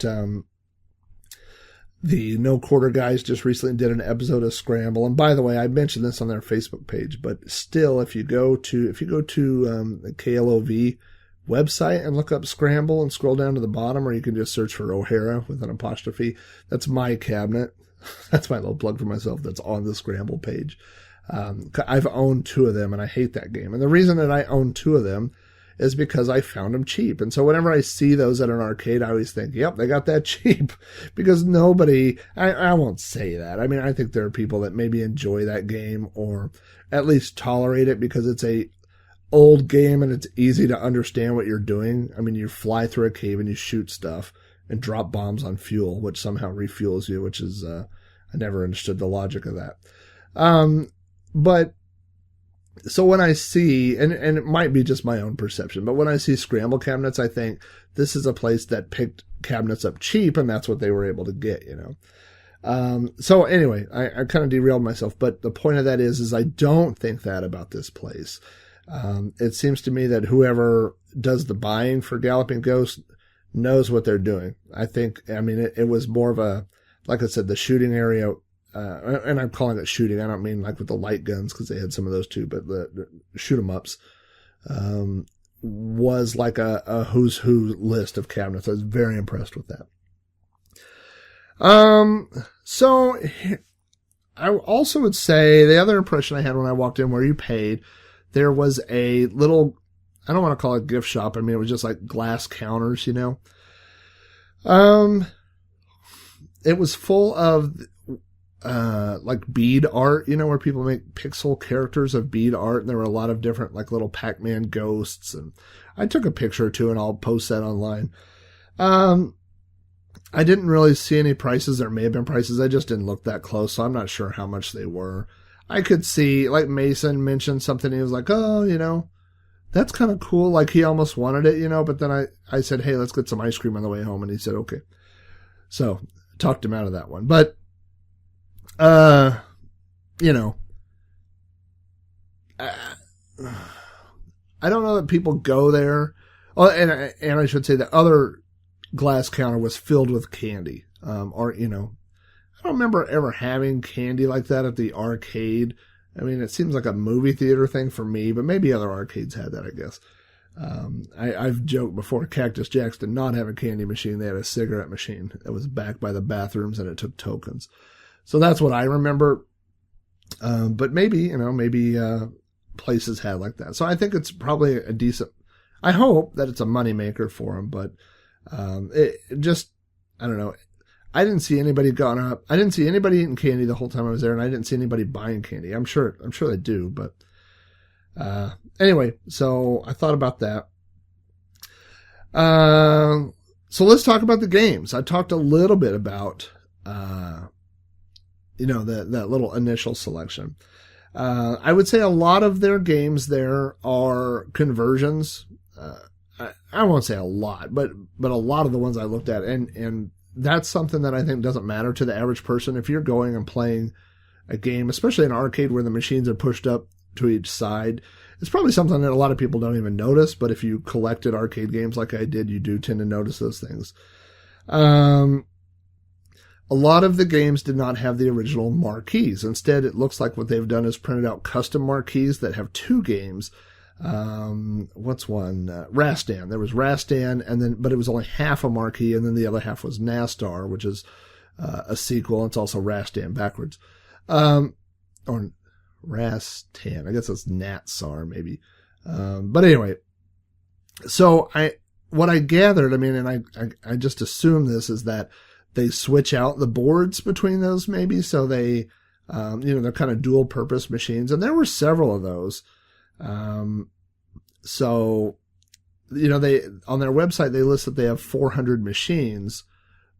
B: the No Quarter guys just recently did an episode of Scramble. And by the way, I mentioned this on their Facebook page, but still, if you go to the KLOV website and look up Scramble and scroll down to the bottom, or you can just search for O'Hara with an apostrophe, that's my cabinet. That's my little plug for myself that's on the Scramble page. I've owned 2 of them, and I hate that game. And the reason that I own 2 of them is because I found them cheap. And so whenever I see those at an arcade, I always think, yep, they got that cheap. Because nobody, I won't say that. I mean, I think there are people that maybe enjoy that game or at least tolerate it because it's a old game and it's easy to understand what you're doing. I mean, you fly through a cave and you shoot stuff and drop bombs on fuel, which somehow refuels you, which is, I never understood the logic of that. But so when I see, and it might be just my own perception, but when I see Scramble cabinets, I think this is a place that picked cabinets up cheap and that's what they were able to get, you know. So anyway, I kind of derailed myself, but the point of that is I don't think that about this place. It seems to me that whoever does the buying for Galloping Ghost knows what they're doing. It was more of a, like I said, the shooting area, and I'm calling it shooting. I don't mean like with the light guns because they had some of those too, but the shoot 'em ups, was like a who's who list of cabinets. I was very impressed with that. So I also would say the other impression I had when I walked in where you paid, there was a little, I don't want to call it gift shop. I mean, it was just like glass counters, you know. It was full of, like bead art, you know, where people make pixel characters of bead art. And there were a lot of different, like little Pac-Man ghosts. And I took a picture or two and I'll post that online. I didn't really see any prices. There may have been prices. I just didn't look that close. So I'm not sure how much they were. I could see, like Mason mentioned something. He was like, oh, you know, that's kind of cool. Like he almost wanted it, you know, but then I said, hey, let's get some ice cream on the way home. And he said, okay. So talked him out of that one. But, you know, I don't know that people go there. Oh, and I should say the other glass counter was filled with candy. Or, you know, I don't remember ever having candy like that at the arcade. I mean, it seems like a movie theater thing for me, but maybe other arcades had that, I guess. I've joked before, Cactus Jack's did not have a candy machine. They had a cigarette machine that was back by the bathrooms and it took tokens. So that's what I remember. But maybe, you know, places had like that. So I think it's probably a decent, I hope that it's a moneymaker for them, but, it just, I don't know. I didn't see anybody going up. I didn't see anybody eating candy the whole time I was there, and I didn't see anybody buying candy. I'm sure they do, but, anyway, so I thought about that. So let's talk about the games. I talked a little bit about, you know, that little initial selection. I would say a lot of their games there are conversions. I won't say a lot, but a lot of the ones I looked at, and that's something that I think doesn't matter to the average person. If you're going and playing a game, especially an arcade where the machines are pushed up to each side, it's probably something that a lot of people don't even notice. But if you collected arcade games like I did, you do tend to notice those things. A lot of the games did not have the original marquees. Instead, it looks like what they've done is printed out custom marquees that have 2 games. What's one? Rastan. There was Rastan, but it was only half a marquee, and then the other half was Nastar, which is a sequel. It's also Rastan backwards. Or Rastan. I guess it's Natsar, maybe. But anyway, so what I gathered, I mean, and I just assume this, is that they switch out the boards between those, maybe, so they, you know, they're kind of dual purpose machines, and there were several of those. So, you know, on their website, they list that they have 400 machines,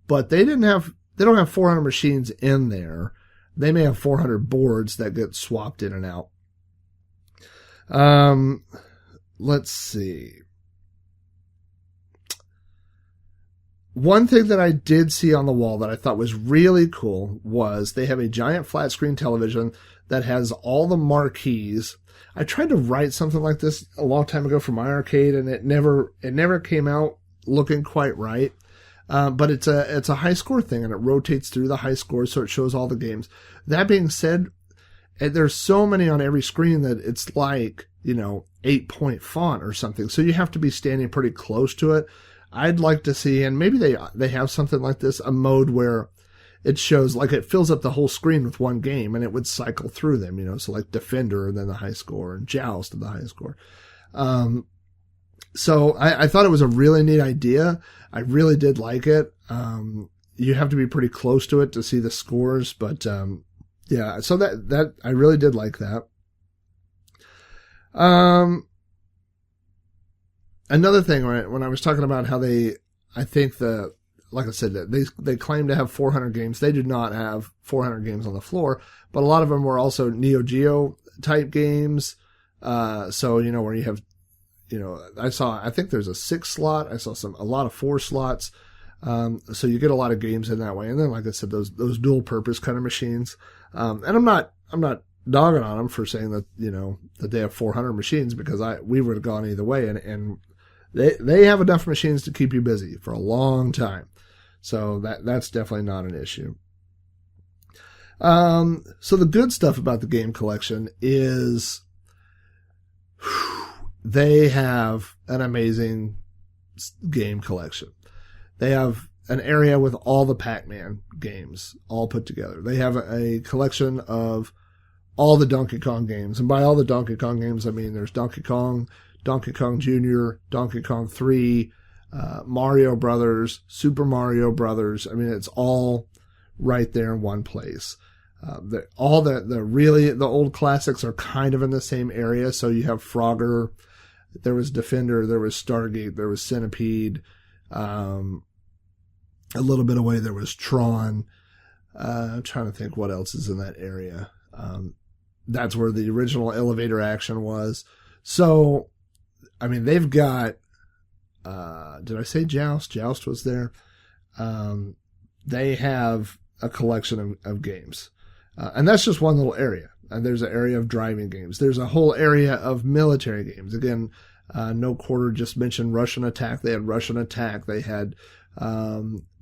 B: but they don't have 400 machines in there. They may have 400 boards that get swapped in and out. Let's see. One thing that I did see on the wall that I thought was really cool was they have a giant flat screen television that has all the marquees. I tried to write something like this a long time ago for my arcade, and it never came out looking quite right. But it's a high score thing, and it rotates through the high scores, so it shows all the games. That being said, there's so many on every screen that it's like, you know, 8-point font or something. So you have to be standing pretty close to it. I'd like to see, and maybe they have something like this, a mode where it shows, like, it fills up the whole screen with one game, and it would cycle through them, you know, so like Defender and then the high score, and Joust and the high score. So I thought it was a really neat idea. I really did like it. You have to be pretty close to it to see the scores, but yeah, so that I really did like that. Another thing, right, when I was talking about how like I said, they claim to have 400 games. They do not have 400 games on the floor, but a lot of them were also Neo Geo type games. So, you know, where you have, you know, I think there's a 6 slot. I saw a lot of 4 slots. So you get a lot of games in that way. And then, like I said, those dual purpose kind of machines. And I'm not dogging on them for saying that, you know, that they have 400 machines, because we would have gone either way. And they have enough machines to keep you busy for a long time. So that's definitely not an issue. So the good stuff about the game collection is they have an amazing game collection. They have an area with all the Pac-Man games all put together. They have a collection of all the Donkey Kong games. And by all the Donkey Kong games, I mean there's Donkey Kong, Donkey Kong Jr., Donkey Kong 3, Mario Brothers, Super Mario Brothers. I mean, it's all right there in one place. The old classics are kind of in the same area. So you have Frogger, there was Defender, there was Stargate, there was Centipede. A little bit away, there was Tron. I'm trying to think what else is in that area. That's where the original elevator action was. So, I mean, they've got, did I say Joust? Joust was there. They have a collection of games. And that's just one little area. And there's an area of driving games. There's a whole area of military games. Again, No Quarter just mentioned Russian Attack. They had Russian Attack. They had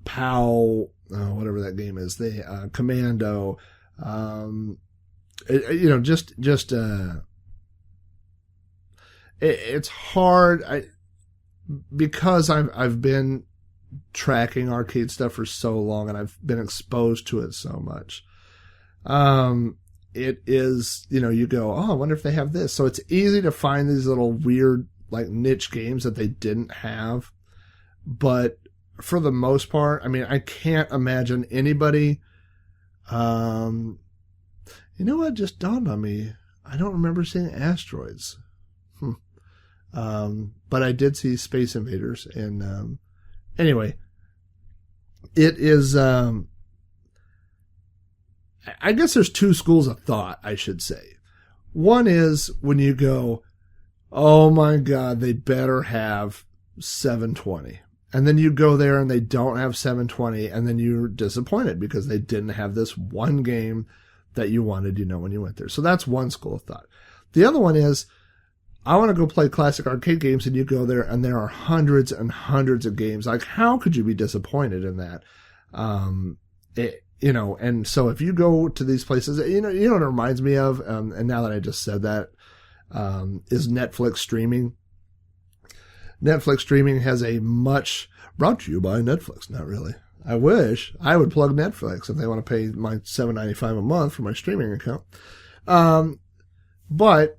B: POW, whatever that game is. They Commando. It's hard. Because I've been tracking arcade stuff for so long, and I've been exposed to it so much. It is, you know, you go, oh, I wonder if they have this. So it's easy to find these little weird, like, niche games that they didn't have. But for the most part, I mean, I can't imagine anybody, you know what just dawned on me? I don't remember seeing Asteroids. But I did see Space Invaders. And, anyway, it is, I guess there's 2 schools of thought, I should say. One is when you go, oh my God, they better have 720. And then you go there and they don't have 720, and then you're disappointed because they didn't have this one game that you wanted, you know, when you went there. So that's one school of thought. The other one is, I want to go play classic arcade games, and you go there and there are hundreds and hundreds of games. Like, how could you be disappointed in that? You know, and so if you go to these places, you know what it reminds me of, and now that I just said that, is Netflix streaming. Netflix streaming has brought to you by Netflix. Not really. I wish I would plug Netflix if they want to pay my $7.95 a month for my streaming account. But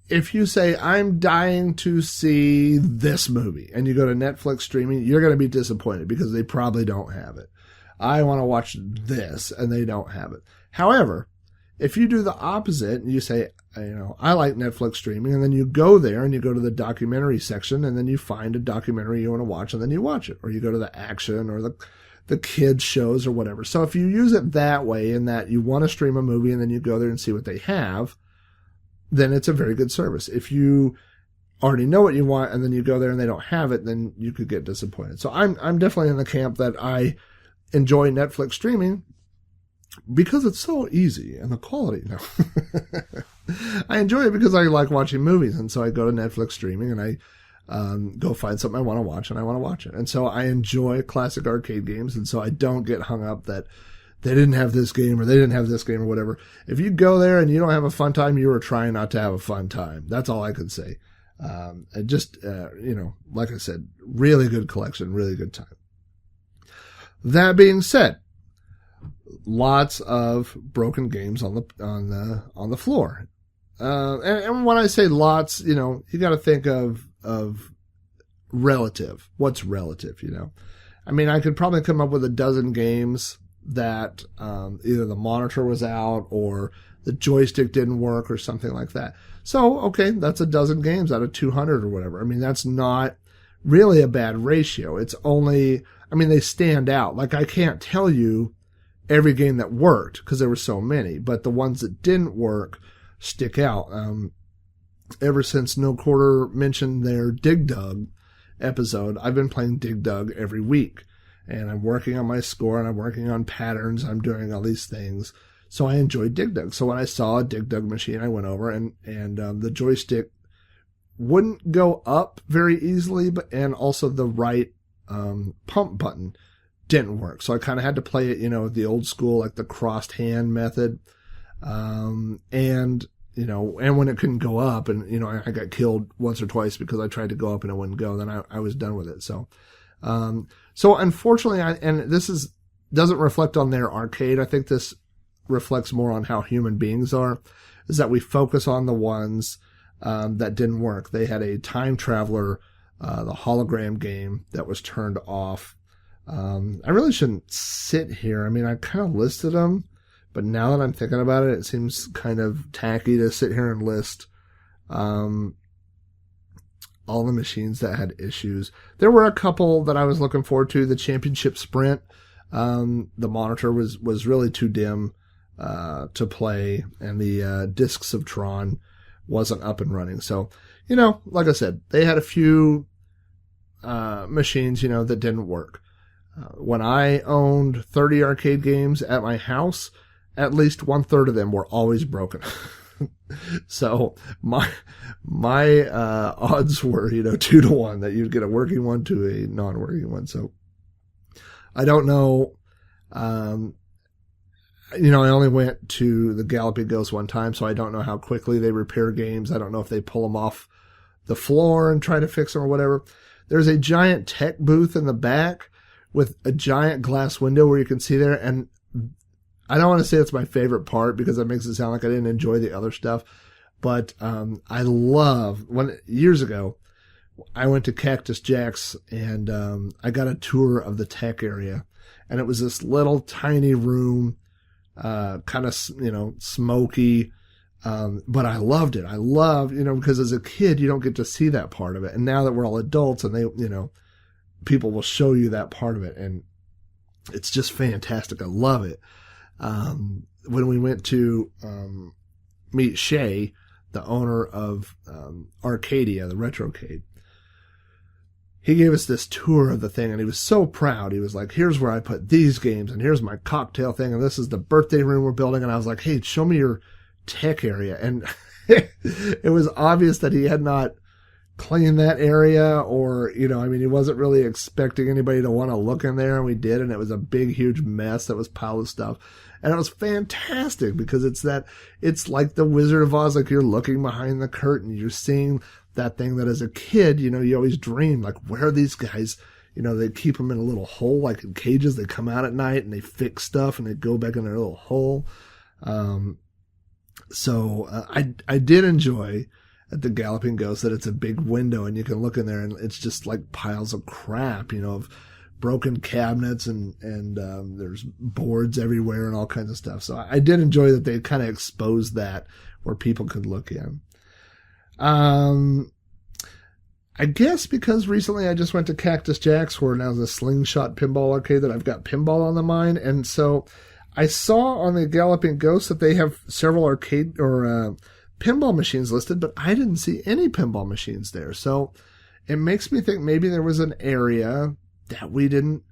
B: if you say, I'm dying to see this movie, and you go to Netflix streaming, you're going to be disappointed because they probably don't have it. I want to watch this, and they don't have it. However, if you do the opposite and you say, you know, I like Netflix streaming, and then you go there and you go to the documentary section, and then you find a documentary you want to watch, and then you watch it. Or you go to the action or the kids shows or whatever. So if you use it that way, in that you want to stream a movie and then you go there and see what they have, then it's a very good service. If you already know what you want and then you go there and they don't have it, then you could get disappointed. So I'm definitely in the camp that I enjoy Netflix streaming because it's so easy and the quality. No. I enjoy it because I like watching movies, and so I go to Netflix streaming and I go find something I want to watch, and I want to watch it. And so I enjoy classic arcade games, and so I don't get hung up that they didn't have this game or they didn't have this game or whatever. If you go there and you don't have a fun time, you are trying not to have a fun time. That's all I can say. You know, like I said, really good collection, really good time. That being said, lots of broken games on the floor. And when I say lots, you got to think of relative. What's relative, I mean, I could probably come up with a dozen games that either the monitor was out or the joystick didn't work or something like that. So, okay, that's a dozen games out of 200 or whatever. I mean, that's not really a bad ratio. It's only, I mean, they stand out. Like, I can't tell you every game that worked because there were so many, but the ones that didn't work stick out. Ever since No Quarter mentioned their Dig Dug episode, I've been playing Dig Dug every week, and I'm working on my score and I'm working on patterns. I'm doing all these things. So I enjoyed Dig Dug. So when I saw a Dig Dug machine, I went over and the joystick wouldn't go up very easily, and also the right pump button didn't work. So I kind of had to play it, the old school, like the crossed hand method. And when it couldn't go up and, I got killed once or twice because I tried to go up and it wouldn't go, then I was done with it. So unfortunately, and this doesn't reflect on their arcade. I think this reflects more on how human beings are, is that we focus on the ones that didn't work. They had a Time Traveler, the hologram game that was turned off. I really shouldn't sit here. I mean, I kind of listed them, but now that I'm thinking about it, it seems kind of tacky to sit here and list all the machines that had issues. There were a couple that I was looking forward to. The Championship Sprint, the monitor was really too dim to play, and the Discs of Tron wasn't up and running. So, like I said, they had a few machines, that didn't work. When I owned 30 arcade games at my house, at least 1/3 of them were always broken. So my odds were, 2-1 that you'd get a working one to a non-working one. So I don't know. I only went to the Galloping Ghost one time, so I don't know how quickly they repair games. I don't know if they pull them off the floor and try to fix them or whatever. There's a giant tech booth in the back with a giant glass window where you can see there. And I don't want to say it's my favorite part because it makes it sound like I didn't enjoy the other stuff. But I love, years ago, I went to Cactus Jack's and I got a tour of the tech area. And it was this little tiny room, kind of, smoky. But I loved it. I loved, because as a kid, you don't get to see that part of it. And now that we're all adults and they, people will show you that part of it. And it's just fantastic. I love it. When we went to, meet Shay, the owner of, Arkadia, the Retrocade, he gave us this tour of the thing and he was so proud. He was like, here's where I put these games and here's my cocktail thing. And this is the birthday room we're building. And I was like, hey, show me your tech area. And it was obvious that he had not cleaned that area or, he wasn't really expecting anybody to want to look in there. And we did. And it was a big, huge mess that was piled of stuff. And it was fantastic because it's like the Wizard of Oz, like you're looking behind the curtain. You're seeing that thing that as a kid, you always dream, like, where are these guys? They keep them in a little hole, like in cages. They come out at night and they fix stuff and they go back in their little hole. So I did enjoy at the Galloping Ghost that it's a big window and you can look in there and it's just like piles of crap, of broken cabinets and there's boards everywhere and all kinds of stuff. So I did enjoy that they kind of exposed that where people could look in. I guess because recently I just went to Cactus Jack's where now the Slingshot Pinball Arcade that I've got pinball on the mind. And so I saw on the Galloping Ghost that they have several arcade or pinball machines listed, but I didn't see any pinball machines there. So it makes me think maybe there was an area that we didn't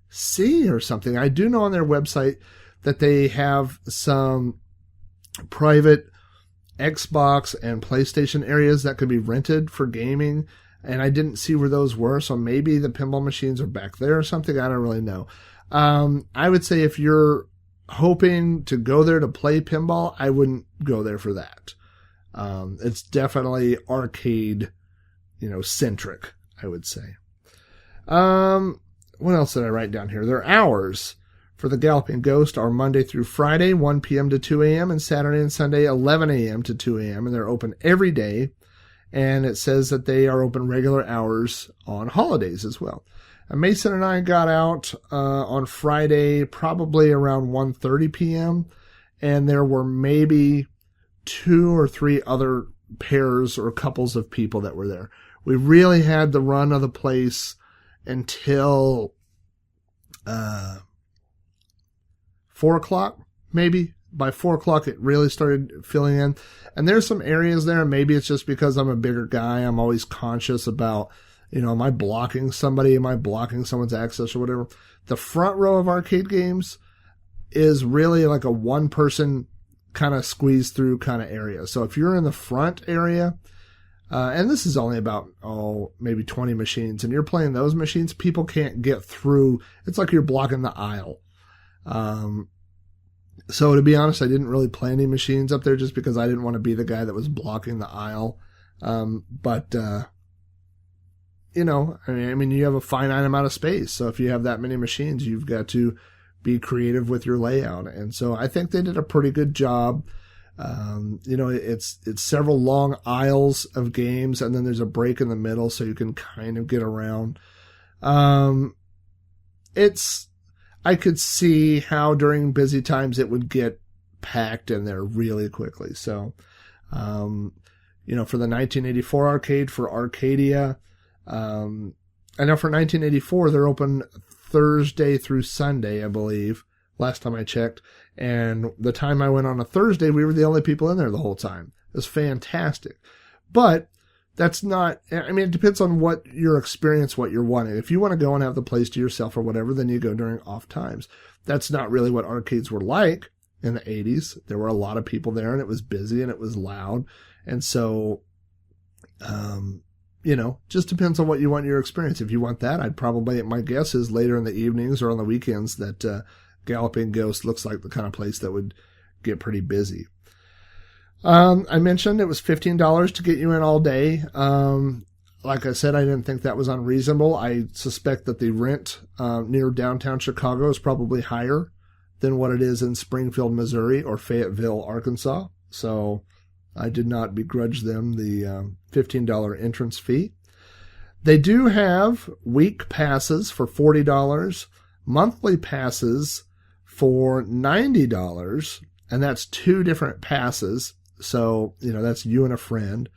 B: see or something. I do know on their website that they have some private Xbox and PlayStation areas that could be rented for gaming, and I didn't see where those were, so maybe the pinball machines are back there or something. I don't really know. I would say if you're hoping to go there to play pinball, I wouldn't go there for that. It's definitely arcade, centric, I would say. what else did I write down here? Their hours for the Galloping Ghost are Monday through Friday, 1 p.m. to 2 a.m., and Saturday and Sunday, 11 a.m. to 2 a.m., and they're open every day. And it says that they are open regular hours on holidays as well. And Mason and I got out on Friday probably around 1:30 p.m., and there were maybe 2 or 3 other pairs or couples of people that were there. We really had the run of the place until 4 o'clock, maybe. By 4 o'clock, it really started filling in. And there's some areas there, maybe it's just because I'm a bigger guy. I'm always conscious about, am I blocking somebody? Am I blocking someone's access or whatever? The front row of arcade games is really like a one-person kind of squeeze through kind of area. So if you're in the front area, and this is only about, maybe 20 machines, and you're playing those machines, people can't get through. It's like you're blocking the aisle. So to be honest, I didn't really play any machines up there just because I didn't want to be the guy that was blocking the aisle. You have a finite amount of space. So if you have that many machines, you've got to be creative with your layout. And so I think they did a pretty good job. It's several long aisles of games, and then there's a break in the middle so you can kind of get around. I could see how during busy times it would get packed in there really quickly. So, for the 1984 arcade for Arkadia, I know for 1984, they're open Thursday through Sunday, I believe, last time I checked. And the time I went on a Thursday, we were the only people in there the whole time. It was fantastic. But that's not, it depends on what your experience, what you're wanting. If you want to go and have the place to yourself or whatever, then you go during off times. That's not really what arcades were like in the 80s. There were a lot of people there, and it was busy and it was loud. And so, just depends on what you want your experience. If you want that, my guess is later in the evenings or on the weekends that Galloping Ghost looks like the kind of place that would get pretty busy. I mentioned it was $15 to get you in all day. Like I said, I didn't think that was unreasonable. I suspect that the rent near downtown Chicago is probably higher than what it is in Springfield, Missouri, or Fayetteville, Arkansas. So I did not begrudge them the $15 entrance fee. They do have week passes for $40, monthly passes for $90, and that's 2 different passes. So, that's you and a friend,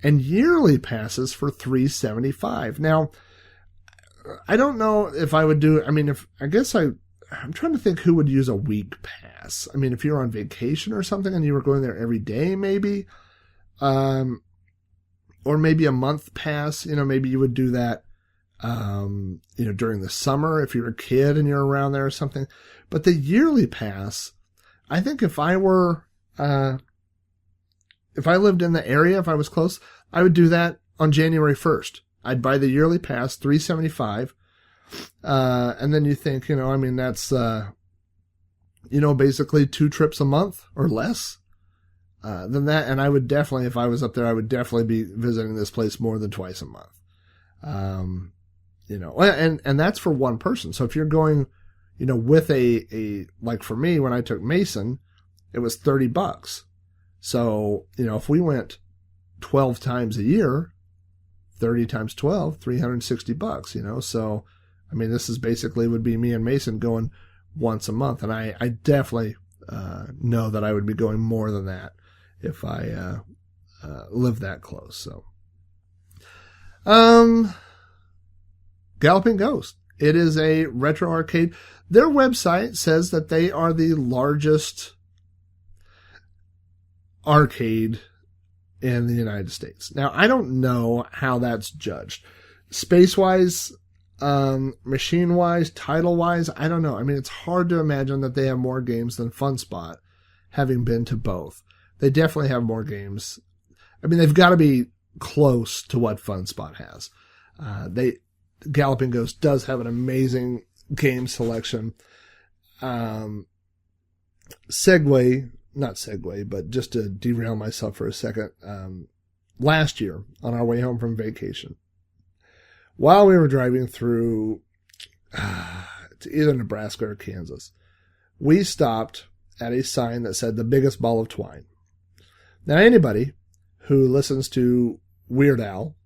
B: and yearly passes for $375. Now, I don't know if I would do, I'm trying to think who would use a week pass. If you're on vacation or something and you were going there every day, maybe, or maybe a month pass, maybe you would do that, during the summer if you're a kid and you're around there or something. But the yearly pass, I think if I were, if I lived in the area, if I was close, I would do that on January 1st. I'd buy the yearly pass, $375. And then you think, that's, basically 2 trips a month or less than that. And I would definitely, if I was up there, I would definitely be visiting this place more than twice a month. And that's for one person. So if you're going, with like for me, when I took Mason, it was $30. So, if we went 12 times a year, 30 times 12, $360, So, this is basically would be me and Mason going once a month. And I definitely know that I would be going more than that if I lived that close. So, Galloping Ghost. It is a retro arcade. Their website says that they are the largest arcade in the United States. Now, I don't know how that's judged. Space-wise, machine-wise, title-wise, I don't know. It's hard to imagine that they have more games than Funspot, having been to both. They definitely have more games. They've got to be close to what Funspot has. Galloping Ghost does have an amazing game selection. Not segue, but just to derail myself for a second. Last year, on our way home from vacation, while we were driving through it's either Nebraska or Kansas. We stopped at a sign that said the biggest ball of twine. Now, anybody who listens to Weird Al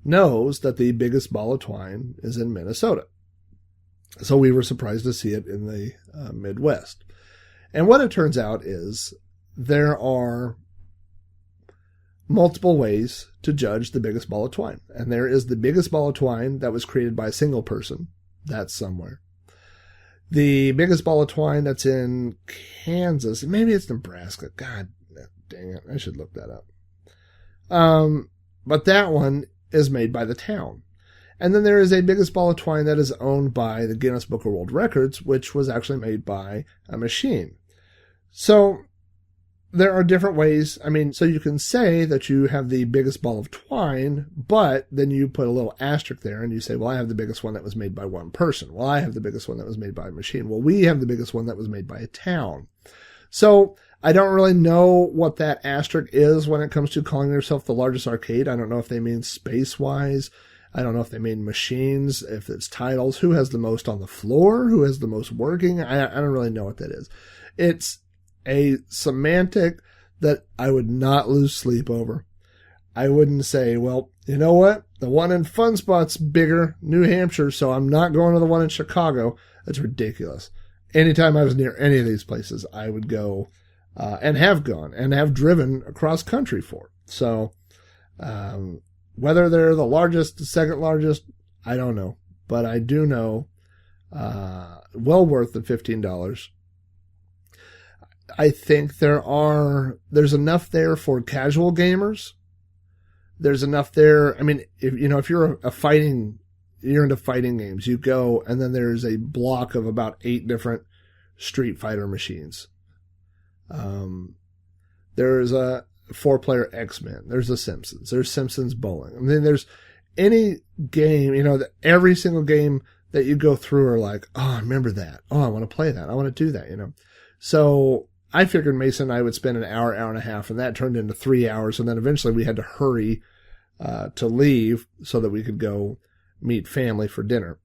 B: knows that the biggest ball of twine is in Minnesota. So we were surprised to see it in the Midwest. And what it turns out is there are multiple ways to judge the biggest ball of twine. And there is the biggest ball of twine that was created by a single person. That's somewhere. The biggest ball of twine that's in Kansas, maybe it's Nebraska. God dang it, I should look that up. But that one is made by the town. And then there is a biggest ball of twine that is owned by the Guinness Book of World Records, which was actually made by a machine. So there are different ways. I mean, so you can say that you have the biggest ball of twine, but then you put a little asterisk there and you say, well, I have the biggest one that was made by one person. Well, I have the biggest one that was made by a machine. Well, we have the biggest one that was made by a town. So I don't really know what that asterisk is when it comes to calling yourself the largest arcade. I don't know if they mean space-wise. I don't know if they mean machines, if it's titles, who has the most on the floor, who has the most working. I don't really know what that is. It's a semantic that I would not lose sleep over. I wouldn't say, well, you know what? The one in Funspot's bigger, New Hampshire, so I'm not going to the one in Chicago. That's ridiculous. Anytime I was near any of these places, I would go and have gone and have driven across country for. So whether they're the largest, the second largest, I don't know. But I do know well worth the $15. I think there's enough there for casual gamers. There's enough there. I mean, if you're you're into fighting games, you go and then there's a block of about 8 different Street Fighter machines. There's a 4-player X-Men. There's the Simpsons. There's Simpsons Bowling. I mean, there's any game, every single game that you go through are like, oh, I remember that. Oh, I want to play that. I want to do that, So I figured Mason and I would spend an hour and a half, and that turned into 3 hours. And then eventually we had to hurry to leave so that we could go meet family for dinner.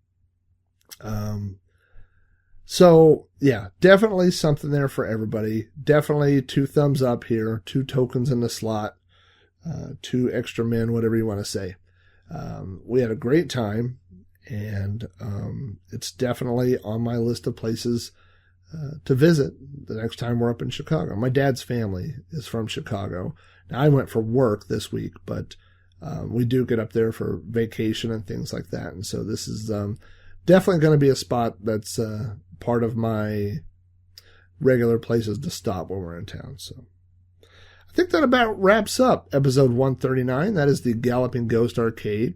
B: So yeah, definitely something there for everybody. Definitely 2 thumbs up here, 2 tokens in the slot, 2 extra men, whatever you want to say. We had a great time, and it's definitely on my list of places to visit the next time we're up in Chicago. My dad's family is from Chicago. Now, I went for work this week, but we do get up there for vacation and things like that. And so this is definitely going to be a spot that's part of my regular places to stop when we're in town. So I think that about wraps up episode 139. That is the Galloping Ghost Arcade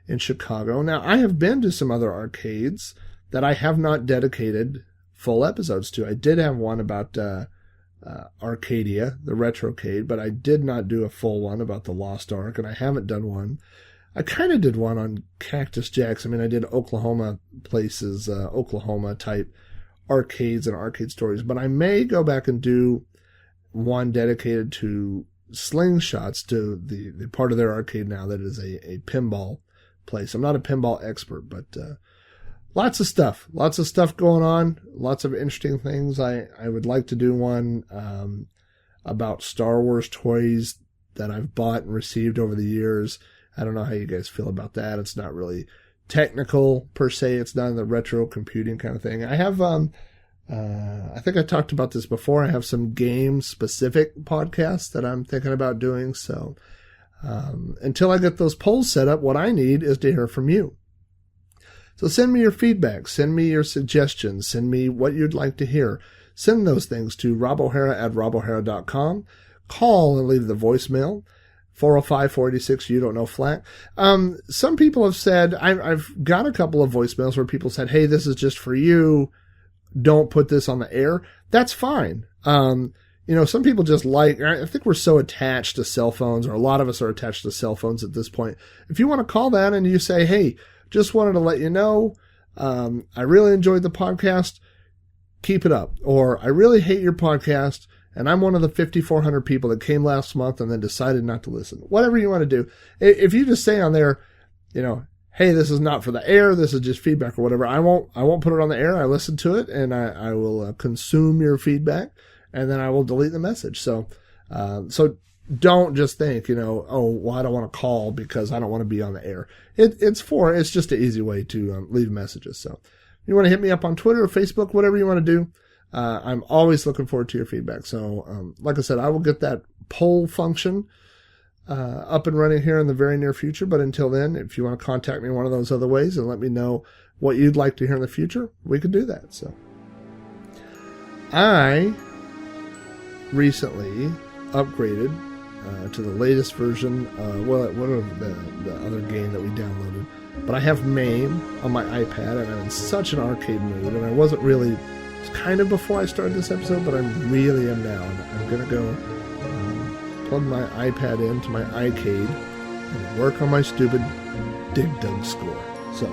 B: in Chicago. Now, I have been to some other arcades that I have not dedicated full episodes to. I did have one about Arkadia, the Retrocade, but I did not do a full one about the Lost Ark, and I haven't done one. I kind of did one on Cactus Jacks. I mean, I did Oklahoma places, Oklahoma type arcades and arcade stories, but I may go back and do one dedicated to Slingshots, to the part of their arcade now that is a pinball place. I'm not a pinball expert, but lots of stuff going on, lots of interesting things. I would like to do one about Star Wars toys that I've bought and received over the years. I don't know how you guys feel about that. It's not really technical per se. It's not in the retro computing kind of thing. I have, I think I talked about this before. I have some game specific podcasts that I'm thinking about doing. So until I get those polls set up, what I need is to hear from you. So send me your feedback, send me your suggestions, send me what you'd like to hear. Send those things to robohara@robohara.com. Call and leave the voicemail, 405-486, You Don't Know Flack. Some people have said, I've got a couple of voicemails where people said, hey, this is just for you. Don't put this on the air. That's fine. Some people just I think we're so attached to cell phones, or a lot of us are attached to cell phones at this point. If you want to call that and you say, hey, just wanted to let you know, I really enjoyed the podcast, keep it up. Or I really hate your podcast, and I'm one of the 5,400 people that came last month and then decided not to listen. Whatever you want to do. If you just say on there, hey, this is not for the air, this is just feedback or whatever, I won't put it on the air. I listen to it and I will consume your feedback, and then I will delete the message. So don't just think, oh, well, I don't want to call because I don't want to be on the air. It's just an easy way to leave messages. So if you want to hit me up on Twitter or Facebook, whatever you want to do, I'm always looking forward to your feedback. So like I said, I will get that poll function up and running here in the very near future. But until then, if you want to contact me one of those other ways and let me know what you'd like to hear in the future, we could do that. So I recently upgraded to the latest version. What of the other game that we downloaded? But I have MAME on my iPad, and I'm in such an arcade mood. And I wasn't really, it's kind of before I started this episode, but I really am now. And I'm gonna go plug my iPad into my iCade and work on my stupid Dig Dug score. So,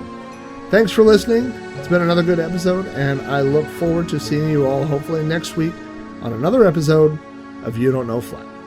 B: thanks for listening. It's been another good episode, and I look forward to seeing you all hopefully next week on another episode of You Don't Know Flack.